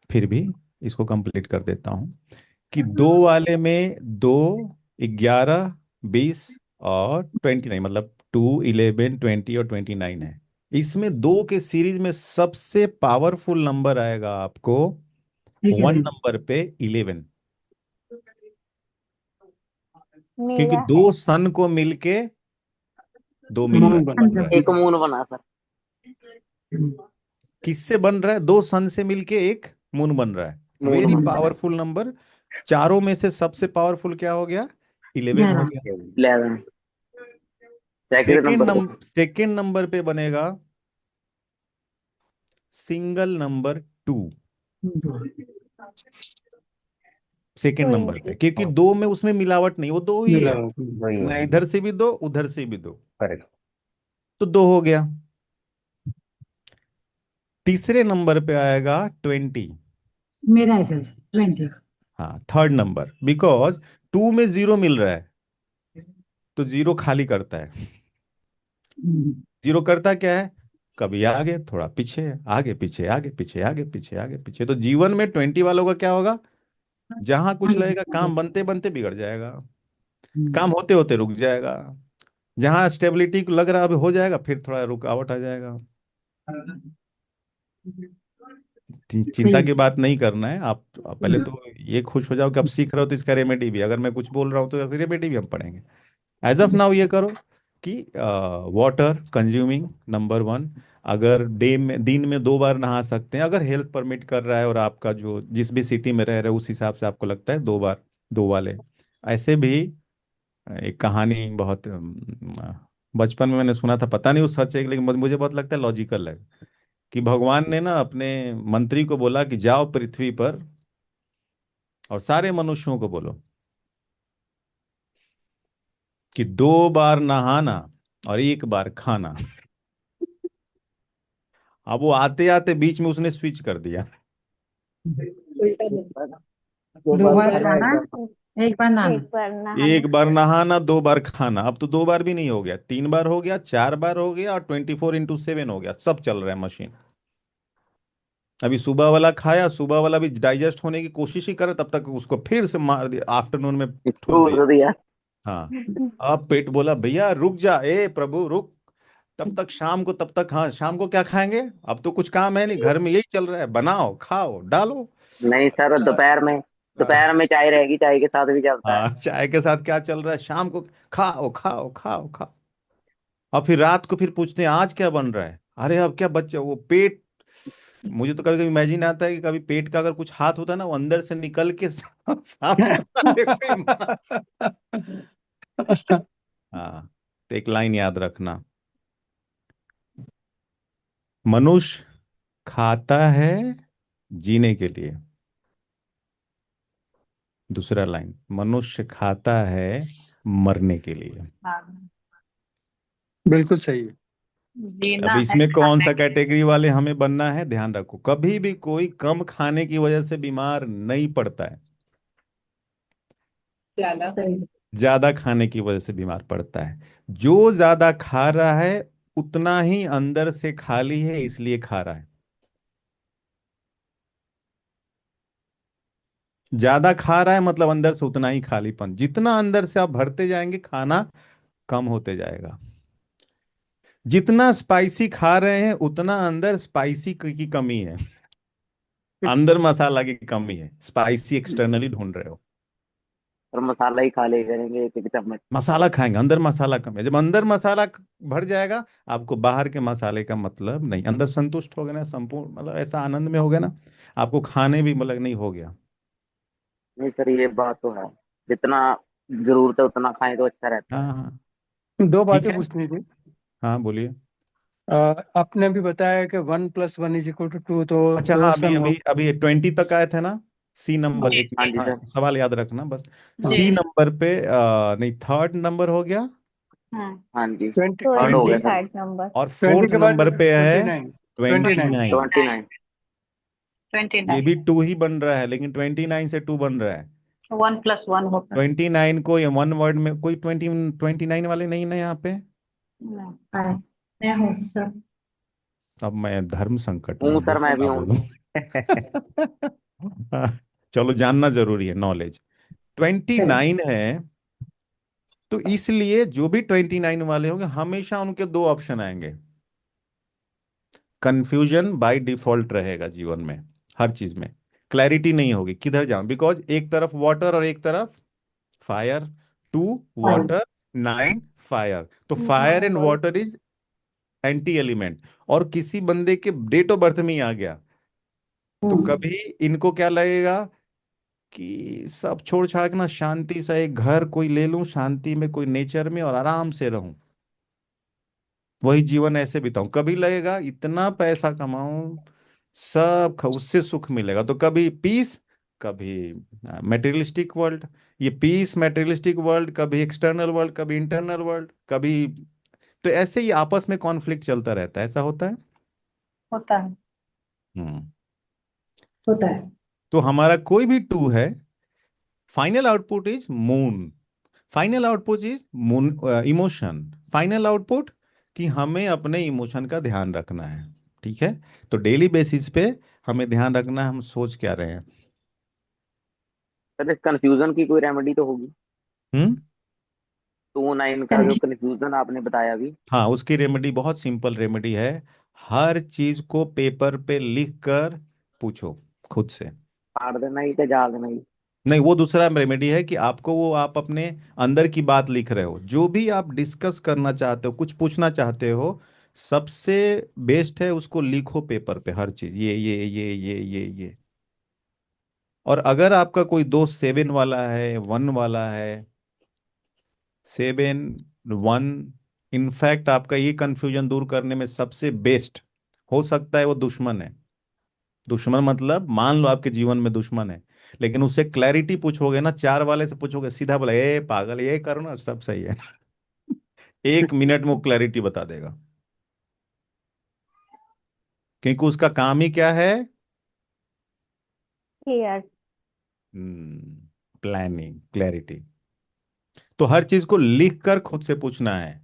फिर भी इसको कंप्लीट कर देता हूँ कि दो वाले में 2, 11, 20 और 29, मतलब 2, 11, 20 और 29 है। इसमें दो के सीरीज में सबसे पावरफुल नंबर आएगा आपको ठीक है 1 सर। नंबर पे 11। क्योंकि मेरा है। दो सन को मिलके दो मिल रहा मून है, बना। बन रहा है। एक मून बना सर। किससे बन रहा है, दो सन से मिलके एक मून बन रहा है। मून वेरी बन रहा है। Powerful number. चारों में से सबसे पावरफुल क्या हो गया, 11 हो 11। गया। 11। सेकंड नंबर पे। सेकेंड नंबर पे बनेगा सिंगल नंबर 2। सेकेंड नंबर पे, 20। क्योंकि दो में उसमें मिलावट नहीं, वो दो ही मिला है। वही ना वही। इधर से भी दो, उधर से भी दो, करेक्ट। तो दो हो गया। तीसरे नंबर पे आएगा 20। मेरा है सर 20। हाँ, थर्ड नंबर, बिकॉज 2 में 0 मिल रहा है, तो 0 खाली करता है। 0 करता क्या है, कभी आगे थोड़ा पीछे, आगे पीछे, आगे पीछे, आगे पीछे, आगे पीछे। तो जीवन में 20 वालों का क्या होगा, जहां कुछ लगेगा काम बनते बनते बिगड़ जाएगा, काम होते होते रुक जाएगा। जहां स्टेबिलिटी को लग रहा है अभी हो जाएगा, फिर थोड़ा रुकावट आ जाएगा। सही चिंता है। की बात नहीं करना है आप पहले तो ये खुश हो जाओ कि आप सीख रहे हो, तो इसका रेमेडी भी, अगर मैं कुछ बोल रहा हूँ तो रेमेडी भी हम पढ़ेंगे। एज ऑफ नाउ ये करो कि वाटर कंज्यूमिंग नंबर 1। अगर डे में, दिन में 2 बार नहा सकते हैं, अगर हेल्थ परमिट कर रहा है और आपका जो जिस भी सिटी में रह रहे हो उस हिसाब से आपको लगता है 2 बार, दो वाले। ऐसे भी एक कहानी बहुत बचपन में मैंने सुना था, पता नहीं वो सच है, लेकिन मुझे बहुत लगता है लॉजिकल है। कि भगवान ने ना अपने मंत्री को बोला कि जाओ पृथ्वी पर और सारे मनुष्यों को बोलो कि 2 बार नहाना और 1 बार खाना। अब वो आते आते बीच में उसने स्विच कर दिया। दो बार खाना, एक बार नहाना। एक बार नहाना। 1 बार नहाना, 2 बार खाना। अब तो 2 बार भी नहीं हो गया, 3 बार हो गया, 4 बार हो गया और 24x7 हो गया। सब चल रहा है मशीन। अभी सुबह वाला खाया, सुबह वाला भी डाइजेस्ट होने की कोशिश ही करे, तब तक उसको फिर से मार दिया, आफ्टरनून में ठूस दिया। ठूस दिया। हाँ। अब पेट बोला भैया रुक जा, ए प्रभु रुक, तब तक शाम को, तब तक हाँ शाम को क्या खाएंगे, अब तो कुछ काम है नहीं, घर में यही चल रहा है, बनाओ खाओ डालो। नहीं सर, दोपहर में चाय रहेगी, चाय के साथ भी चलता है। हाँ चाय के साथ क्या चल रहा है, शाम को खाओ खाओ खाओ खाओ। और फिर रात को फिर पूछते हैं आज क्या बन रहा है, अरे अब क्या बच्चा वो पेट। मुझे तो कभी कभी इमेजिन आता है कि कभी पेट का अगर कुछ हाथ होता है ना, वो अंदर से निकल के सामने वाले को ही हाँ। तो एक लाइन याद रखना, मनुष्य खाता है जीने के लिए। दूसरा लाइन, मनुष्य खाता है मरने के लिए। हाँ, बिल्कुल सही है। जीना अब है इसमें कौन खाने सा के लिए। कैटेगरी वाले हमें बनना है, ध्यान रखो, कभी भी कोई कम खाने की वजह से बीमार नहीं पड़ता है, ज्यादा। ज्यादा खाने की वजह से बीमार पड़ता है। जो ज्यादा खा रहा है उतना ही अंदर से खाली है, इसलिए खा रहा है। ज्यादा खा रहा है मतलब अंदर से उतना ही खालीपन, जितना अंदर से आप भरते जाएंगे खाना कम होते जाएगा। जितना स्पाइसी खा रहे हैं उतना अंदर स्पाइसी की कमी है, अंदर मसाला की कमी है, स्पाइसी एक्सटर्नली ढूंढ रहे हो। और मसाला ही खा ले करेंगे एक एक चम्मच। मसाला खाएंगे, अंदर मसाला कम है, जब अंदर मसाला भर जाएगा आपको बाहर के मसाले का मतलब नहीं, अंदर संतुष्ट हो गए ना, संपूर्ण मतलब ऐसा आनंद में हो गए ना, आपको खाने भी मतलब नहीं हो गया। नहीं सर, ये बात तो है, जितना जरूरत है उतना खाएं तो अच्छा रहता है। हाँ हाँ। दो ठीक बातें है। पूछनी थी। हाँ बोलिए। आपने भी बताया कि 1+1=2, तो अच्छा दो हाँ, अभी सम हो। अभी अभी 20 तक आए थे ना। सी नंबर, जी एक हाँ मिनट, जी हाँ सर। सवाल याद रखना बस। जी। सी नंबर पे नहीं, थर्ड नंबर हो गया, हम्म। हाँ जी, 20, थर्ड हो गया 20, 20, सर। 3rd number. और 20 फोर्थ के बाद नंबर पे है 29, 29। 29। 29। ये 29। भी 2 ही बन रहा है, लेकिन 29 से 2 बन रहा है। 1+1 होता है। 29 को ये 1 वर्ड में, कोई 29 वाले नहीं ना यहाँ पे। नहीं। मैं हूँ सर। अब मैं धर्म संकट में हूँ हूँ, सर, बोलूं मैं भी ना हूँ। बोलूं। हाँ, चलो जानना जरूरी है, नॉलेज। 29 है, तो इसलिए जो भी 29 वाले होंगे हमेशा उनके 2 ऑप्शन आएंगे। कंफ्यूजन बाय डिफॉल्ट रहेगा जीवन में, हर चीज में क्लैरिटी नहीं होगी किधर जाऊं, बिकॉज एक तरफ वाटर और एक तरफ फायर। 2 वाटर, 9 फायर, तो fire and water is anti element. और किसी बंदे के डेट ऑफ बर्थ में ही आ गया, तो कभी इनको क्या लगेगा कि सब छोड़ छाड़ के ना शांति सा एक घर कोई ले लूं, शांति में कोई नेचर में और आराम से रहूं, वही जीवन ऐसे बिताऊं। कभी लगेगा इतना पैसा कमाऊं, उससे सुख मिलेगा, तो कभी पीस, कभी मेटेरियलिस्टिक वर्ल्ड। ये पीस मेटेरियलिस्टिक वर्ल्ड, कभी एक्सटर्नल वर्ल्ड, कभी इंटरनल वर्ल्ड, कभी, तो ऐसे ही आपस में कॉन्फ्लिक्ट चलता रहता है, ऐसा होता है। होता है। हम्म। होता है। तो हमारा कोई भी 2 है, final output is moon, final output is moon, emotion, final output कि हमें अपने इमोशन का ध्यान रखना है। ठीक है, तो डेली बेसिस पे हमें ध्यान रखना है हम सोच क्या रहे हैं। सर, इस कंफ्यूजन की कोई रेमेडी तो होगी? हम्म। 29 का जो कंफ्यूजन आपने बताया अभी। हाँ, उसकी रेमेडी बहुत सिंपल रेमेडी है, हर चीज को पेपर पे लिख कर पूछो खुद से। फाड़ देना ही क्या, जला देना ही? नहीं, वो दूसरा रेमेडी है कि आपको वो, आप अपने अंदर की बात लिख रहे हो, जो भी आप डिस्कस करना चाहते हो, कुछ पूछना चाहते हो, सबसे बेस्ट है उसको लिखो पेपर पे, हर चीज, ये। और अगर आपका कोई दोस्त 7 वाला है, 1 वाला है, 7, 1, इनफैक्ट आपका ये कंफ्यूजन दूर करने में सबसे बेस्ट हो सकता है वो दुश्मन है। दुश्मन मतलब मान लो आपके जीवन में दुश्मन है, लेकिन उससे क्लैरिटी पूछोगे ना, चार वाले से पूछोगे, सीधा बोला ए पागल ये करो ना, सब सही है। 1 मिनट में वो क्लैरिटी बता देगा, क्योंकि उसका काम ही क्या है? क्लियर। Planning, clarity. तो हर चीज को लिख कर खुद से पूछना है।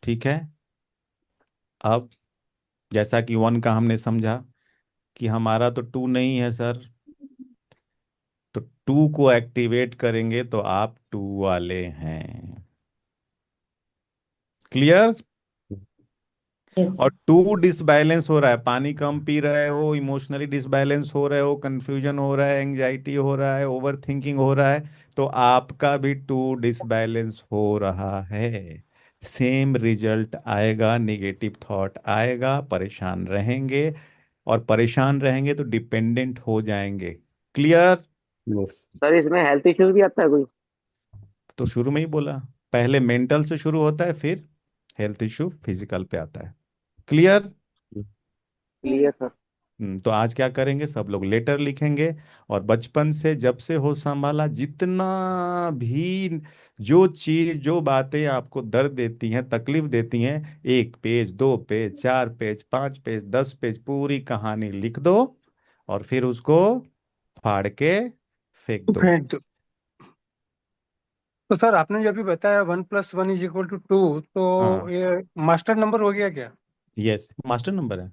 ठीक है। अब जैसा कि 1 का हमने समझा कि हमारा तो 2 नहीं है सर, तो 2 को एक्टिवेट करेंगे तो आप 2 वाले हैं। क्लियर? यस। और 2 डिसबैलेंस हो रहा है, पानी कम पी रहे हो, इमोशनली डिसबैलेंस हो रहे हो, कंफ्यूजन हो रहा है, एंजाइटी हो रहा है, ओवर थिंकिंग हो रहा है, तो आपका भी 2 डिसबैलेंस हो रहा है। सेम रिजल्ट आएगा, निगेटिव थॉट आएगा, परेशान रहेंगे, और परेशान रहेंगे तो डिपेंडेंट हो जाएंगे। क्लियर? यस। सर इसमें हेल्थ इश्यूज भी आता है कोई? तो शुरू में ही बोला, पहले मेंटल से शुरू होता है, फिर हेल्थ इशू फिजिकल पे आता है। क्लियर? Clear sir. तो आज क्या करेंगे, सब लोग लेटर लिखेंगे, और बचपन से जब से हो संभाला, जितना भी जो चीज जो बातें आपको दर्द देती हैं, तकलीफ देती हैं, 1 page, 2 page, 4 page, 5 page, 10 page, पूरी कहानी लिख दो, और फिर उसको फाड़ के फेंक दो। फेंक दो। तो सर आपने जब भी बताया 1+1=2, तो हाँ, ये मास्टर नंबर हो गया क्या? यस, मास्टर नंबर है,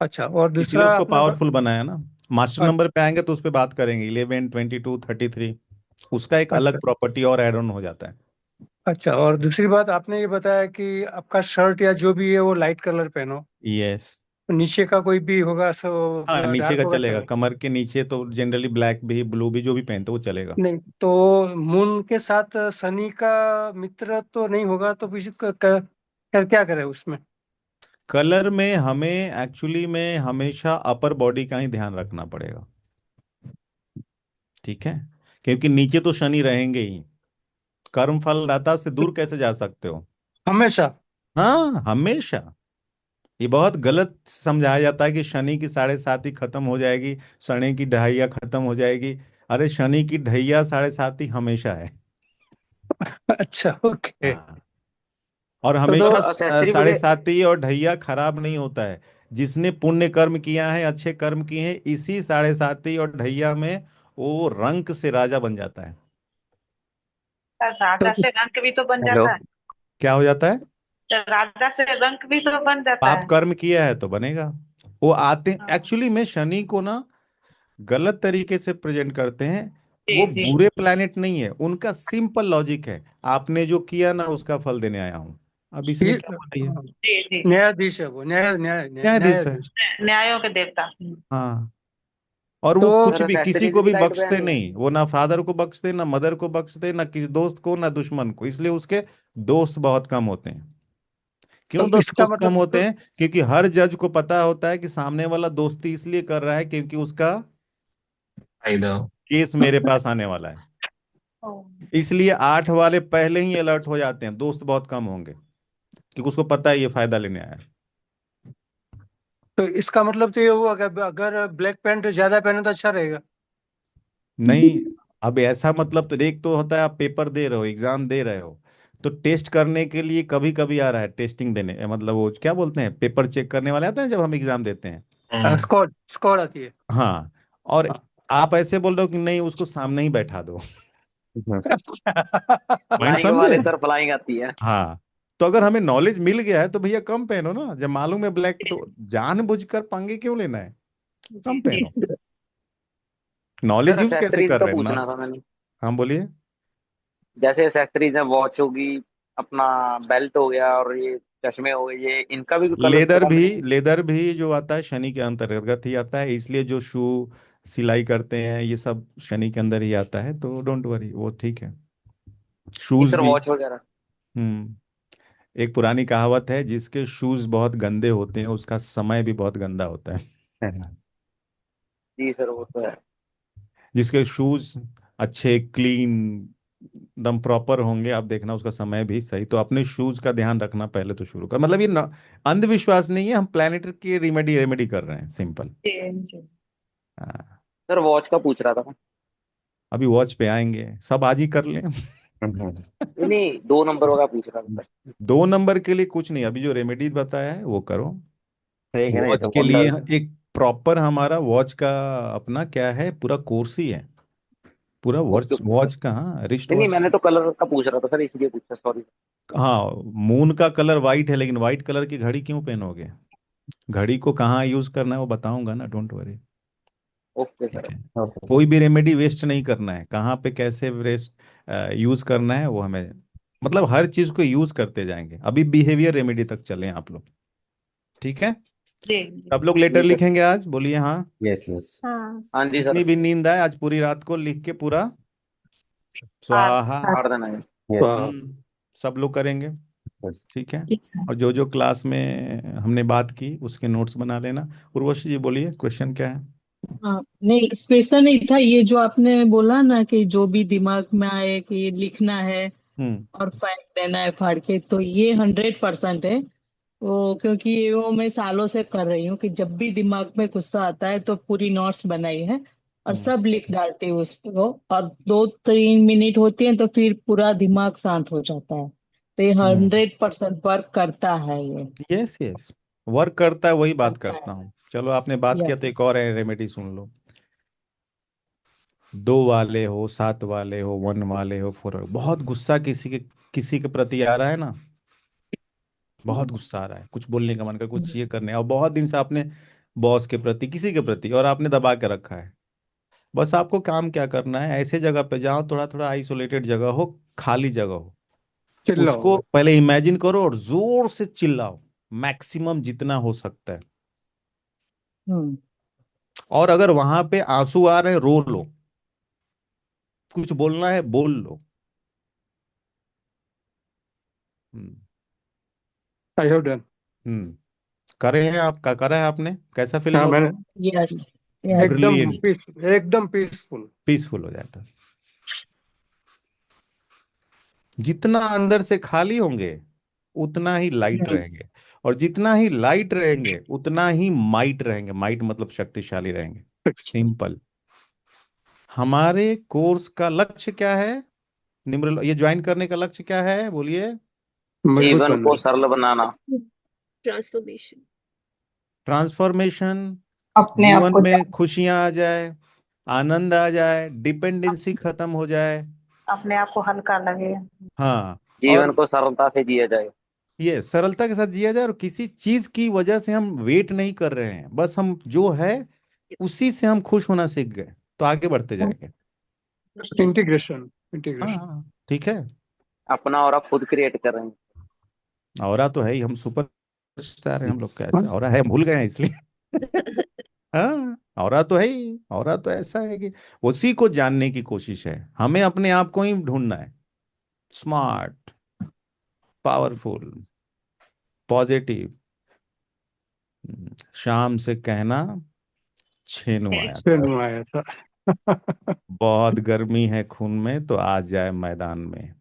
अच्छा, और इसीलिए दूसरा उसको आपने पावरफुल बनाया ना। मास्टर अच्छा। नंबर पे आएंगे तो उस पर बात करेंगे, 11, 22, 33, उसका एक अलग अच्छा। प्रॉपर्टी और एड ऑन हो जाता है। अच्छा, और दूसरी बात आपने ये बताया कि आपका शर्ट या जो भी है वो लाइट कलर पहनो, यस। नीचे का कोई भी होगा सो हाँ, नीचे डार्क का होगा चलेगा, चले? कमर के नीचे तो जनरली ब्लैक भी, ब्लू भी, जो भी पहनते वो चलेगा। नहीं तो मून के साथ शनि का मित्र तो नहीं होगा, तो कुछ क्या करे उसमें? कलर में हमें एक्चुअली में हमेशा अपर बॉडी का ही ध्यान रखना पड़ेगा। ठीक है, क्योंकि नीचे तो शनि रहेंगे ही, कर्म फलदाता से दूर कैसे जा सकते हो? हमेशा। हाँ, हमेशा। ये बहुत गलत समझाया जाता है कि शनि की 7.5 खत्म हो जाएगी, शनि की ढैया खत्म हो जाएगी। अरे शनि की ढैया 7.5 हमेशा है। अच्छा, ओके। हाँ, और तो हमेशा एक्सेसरी साढ़े वगैरह। साती और ढैया खराब नहीं होता है। जिसने पुण्य कर्म किया है, अच्छे कर्म किए हैं, इसी 7.5 और ढैया में वो रंक से राजा बन जाता है। सर तो राजा से रंक भी तो बन हेलो। जाता है। क्या हो जाता है? तो राजा से रंक भी तो बन जाता पाप है। कर्म किया है तो बनेगा। वो आते हैं हाँ। एक्चुअली में, शनि को ना गलत तरीके से प्रेजेंट करते हैं। जी वो जी। बुरे प्लैनेट नहीं है, उनका सिंपल लॉजिक है, आपने जो किया ना उसका फल देने आया हूं। अब इसमें क्या बोला है? जी जी। न्यायाधीश है वो, न्यायाधीश है। न्यायाधीश। न्यायों के देवता। हाँ, और वो तो कुछ सर भी किसी एक्सेसरीज को भी भी लाइट बख्शते पहननी है? नहीं, वो ना फादर को बख्शते, ना मदर को बख्शते, ना किसी दोस्त को, ना दुश्मन को, इसलिए उसके दोस्त बहुत कम होते हैं। क्यों तो इसका दोस्त कम मतलब होते हैं? क्योंकि हर जज को पता होता है कि सामने वाला दोस्ती इसलिए कर रहा है क्योंकि उसका फायदा। केस मेरे पास आने वाला है। ओ, इसलिए 8 वाले पहले ही अलर्ट हो जाते हैं, दोस्त बहुत कम होंगे, क्योंकि उसको पता है ये फायदा लेने आया है। तो इसका मतलब तो ये हुआ कि अगर ब्लैक पैंट ज्यादा पहने तो अच्छा रहेगा? नहीं, अब ऐसा मतलब, तो एक तो होता है आप पेपर दे रहे हो, एग्जाम दे रहे हो, तो टेस्ट करने के लिए कभी कभी आ रहा है, टेस्टिंग देने, मतलब वो क्या बोलते हैं, पेपर चेक करने वाले आते हैं जब हम एग्जाम देते हैं। स्क्वाड स्क्वाड आती है। हाँ, और हाँ। आप ऐसे बोल रहे हो कि नहीं उसको सामने ही बैठा दो। पॉइंट फ्लाइंग समझे? वाले सर, फ्लाइंग आती है। हाँ, तो अगर हमें नॉलेज मिल गया है तो भैया कम पहनो ना, जब मालूम है ब्लैक, तो जानबूझकर पंगे क्यों लेना है? जी कम जी। पहनो। सर नॉलेज यूज कैसे एक्सेसरीज कर का रहे हैं ना? पूछना था मैंने। हाँ, बोलिए। जैसे एक्सेसरीज है, वॉच होगी, अपना बेल्ट हो गया, और ये चश्मे हो गए, ये इनका भी कलर लेदर भी, कॉम्बिनेशन? लेदर भी जो आता है शनि के अंतर्गत ही आता है, इसलिए जो शू सिलाई करते हैं ये सब शनि के अंदर ही आता है, तो डोंट वरी, वो ठीक है। नहीं शूज सर, भी। वॉच वगैरह? हम्म एक पुरानी कहावत है, जिसके शूज बहुत गंदे होते हैं उसका समय भी बहुत गंदा होता है। जी सर, वो तो है। जिसके शूज अच्छे, क्लीन, दम प्रॉपर होंगे, आप देखना उसका समय भी सही। तो अपने शूज का ध्यान रखना पहले तो शुरू कर, मतलब ये अंधविश्वास नहीं है, हम प्लानिटर की रेमेडी रेमेडी कर रहे हैं, सिंपल। जी। हाँ, सर वॉच का पूछ रहा था मैं। अभी वॉच पे आएंगे, सब आज ही कर लें। नहीं नहीं, 2 नंबर का पूछ रहा था सर। 2 नंबर के लिए कुछ नहीं, अभी जो रेमेडी बताया है वो करो। ठीक है ना, ये वॉच तो के बहुत लिए डर। एक प्रॉपर हमारा वॉच का अपना क्या है, पूरा कोर्स ही है, पूरा okay watch okay sir. Watch का, हाँ, रिस्ट नहीं नहीं, वॉच मैंने का। तो कलर का पूछ रहा था सर, इसलिए पूछा, सॉरी। हाँ, मून का कलर वाइट है, लेकिन वाइट कलर की घड़ी क्यों पहनोगे? घड़ी को कहाँ यूज करना है वो बताऊंगा ना, डोंट वरी। ओके ठीक सर। है, ओके कोई भी रेमेडी वेस्ट नहीं करना है, कहाँ पे कैसे वेस्ट यूज करना है वो हमें, मतलब हर चीज को यूज करते जाएंगे। अभी बिहेवियर रेमेडी तक चले आप लोग, ठीक है? जी जी। सब लोग लेटर ठीक है। लिखेंगे आज, बोलिए हाँ। Yes yes. हाँ। हाँ जी जितनी सर। भी नींद आए आज पूरी रात को लिख के पूरा आठ। स्वाहा। 8 दिन है। यस सब लोग करेंगे, यस। ठीक है? और जो जो क्लास में हमने बात की उसके नोट्स बना लेना। उर्वशी जी बोलिए, क्वेश्चन क्या है? हाँ, नहीं स्पेशल नहीं था, ये जो आपने बोला ना कि जो भी दिमाग में आए कि ये लिखना है हम्म। और फेंक देना है फाड़ के, तो ये 100% है वो, क्योंकि ये वो मैं सालों से कर रही हूँ कि जब भी दिमाग में गुस्सा आता है तो पूरी नोट्स बनाई है और हम्म। सब लिख डालती हूँ उसको, और 2-3 मिनट होती है तो फिर पूरा दिमाग शांत हो जाता है। तो ये हम्म। 100% वर्क करता है ये। यस यस, वर्क करता है, वही बात करता करता है। हूँ। चलो आपने बात किया यस। तो एक और है रेमेडी, सुन लो। 2 वाले हो, 7 वाले हो, 1 वाले हो, 4, बहुत गुस्सा किसी के प्रति आ रहा है ना, बहुत गुस्सा आ रहा है, कुछ बोलने का मन कर, कुछ ये करने, और बहुत दिन से आपने बॉस के प्रति, किसी के प्रति, और आपने दबा के रखा है। बस आपको काम क्या करना है, ऐसे जगह पे जाओ, थोड़ा थोड़ा आइसोलेटेड जगह हो, खाली जगह हो, चिल्लाओ उसको बस। पहले इमेजिन करो और जोर से चिल्लाओ, मैक्सिमम जितना हो सकता है। हम्म। और अगर वहां पे आंसू आ रहे हैं, रो लो, कुछ बोलना है बोल लो। हम्म। I have done. हम्म। करे हैं आप, का करा है आपने, कैसा फीलिंग हाँ होता मैंने है? यस। यस। ब्रिलियंट, एकदम पीसफुल। पीसफुल हो जाता है। जितना अंदर से खाली होंगे उतना ही लाइट रहेंगे, और जितना ही लाइट रहेंगे उतना ही माइट रहेंगे, माइट मतलब शक्तिशाली रहेंगे। सिंपल। हमारे कोर्स का लक्ष्य क्या है, निम्र, ये ज्वाइन करने का लक्ष्य क्या है, बोलिए? मजबूत जीवन बनना। को सरल बनाना। ट्रांसफॉर्मेशन। ट्रांसफॉर्मेशन, अपने आप जीवन को में खुशियां आ जाए, आनंद आ जाए, डिपेंडेंसी खत्म हो जाए। अपने आप को हल्का लगे। हाँ, जीवन और को सरलता से जिया जाए। ये सरलता के साथ जिया जाए, और किसी चीज की वजह से हम वेट नहीं कर रहे हैं, बस हम जो है उसी से हम खुश होना सीख गए, तो आगे बढ़ते जाएंगे। इंटीग्रेशन। हाँ इंटीग्रेशन। हाँ, ठीक है। अपना और आप खुद क्रिएट कर रहे हैं। औरा तो है ही, हम सुपर स्टार हैं, हम लोग कैसे औरा है, हम भूल गए हैं इसलिए। हाँ, औरा तो है ही, औरा तो ऐसा है कि उसी को जानने की कोशिश है, हमें अपने आप को ही ढूंढना है। Smart, powerful, positive. शाम से कहना छेनू आया था, चलो आया था। बहुत गर्मी है खून में, तो आ जाए मैदान में,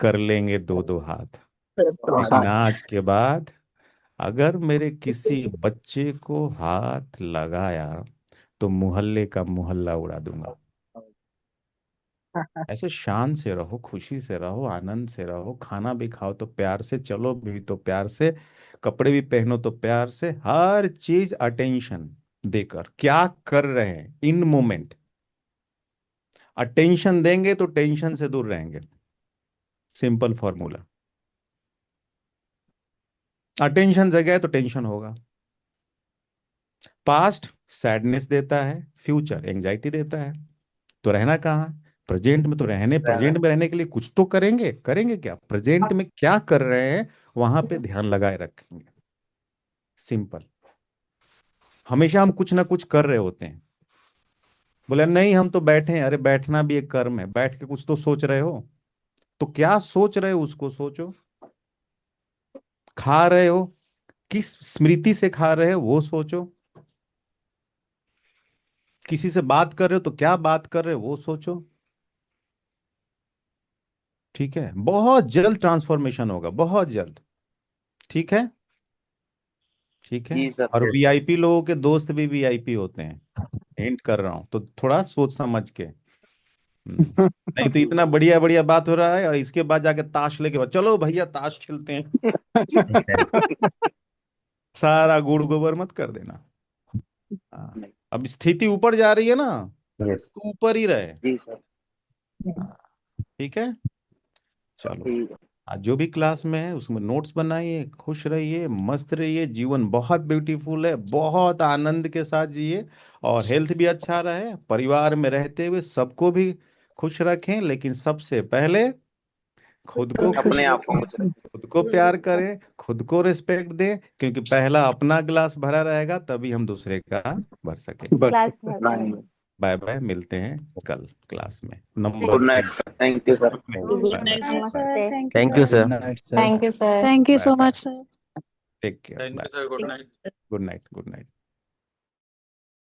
कर लेंगे दो दो हाथ। लेकिन आज के बाद अगर मेरे किसी बच्चे को हाथ लगाया तो मोहल्ले का मोहल्ला उड़ा दूंगा। ऐसे शान से रहो, खुशी से रहो, आनंद से रहो, खाना भी खाओ तो प्यार से, चलो भी तो प्यार से, कपड़े भी पहनो तो प्यार से, हर चीज अटेंशन देकर, क्या कर रहे हैं इन मोमेंट, अटेंशन देंगे तो टेंशन से दूर रहेंगे। Simple formula. अटेंशन जगह है तो टेंशन होगा। पास्ट सैडनेस देता है, फ्यूचर एंजाइटी देता है, तो रहना कहाँ? प्रेजेंट में। तो प्रेजेंट में रहने के लिए कुछ तो करेंगे, करेंगे क्या, प्रेजेंट में क्या कर रहे हैं वहां पे ध्यान लगाए रखेंगे। सिंपल। हमेशा हम कुछ ना कुछ कर रहे होते हैं, बोले नहीं हम तो बैठे हैं, अरे बैठना भी एक कर्म है, बैठ के कुछ तो सोच रहे हो, तो क्या सोच रहे हो उसको सोचो। खा रहे हो, किस स्मृति से खा रहे हो वो सोचो। किसी से बात कर रहे हो तो क्या बात कर रहे हो वो सोचो। ठीक है, बहुत जल्द ट्रांसफॉर्मेशन होगा, बहुत जल्द। ठीक है, ठीक है। जी सर। और वीआईपी लोगों के दोस्त भी वीआईपी होते हैं, हिंट कर रहा हूँ, तो थोड़ा सोच समझ के। नहीं तो इतना बढ़िया बढ़िया बात हो रहा है और इसके बाद जाके ताश लेके बाद चलो भैया ताश खेलते हैं। सारा गुड़ गोबर मत कर देना। हाँ, अब स्थिति ऊपर जा रही है ना, तो ऊपर ही रहे। जी सर। ठीक है, चलो। ठीक है। आज जो भी क्लास में है उसमें नोट्स बनाइए, खुश रहिए, मस्त रहिए, जीवन बहुत ब्यूटीफुल है, बहुत आनंद के साथ जिए, और हेल्थ भी अच्छा रहे, परिवार में रहते हुए सबको भी खुश रखें, लेकिन सबसे पहले खुद को खुश अपने आप को रखें, कुछ रखें। खुद को प्यार करें, खुद को रिस्पेक्ट दें, क्योंकि पहला अपना ग्लास भरा रहेगा तभी हम दूसरे का भर सकेंगे। क्लास में बाय बाय, मिलते हैं कल क्लास में good number night sir, thank you sir. Good bye night bye. Sir, thank you sir. Thank you sir. Thank you so bye much sir. Take care, thank you sir, good night. Good night, good night.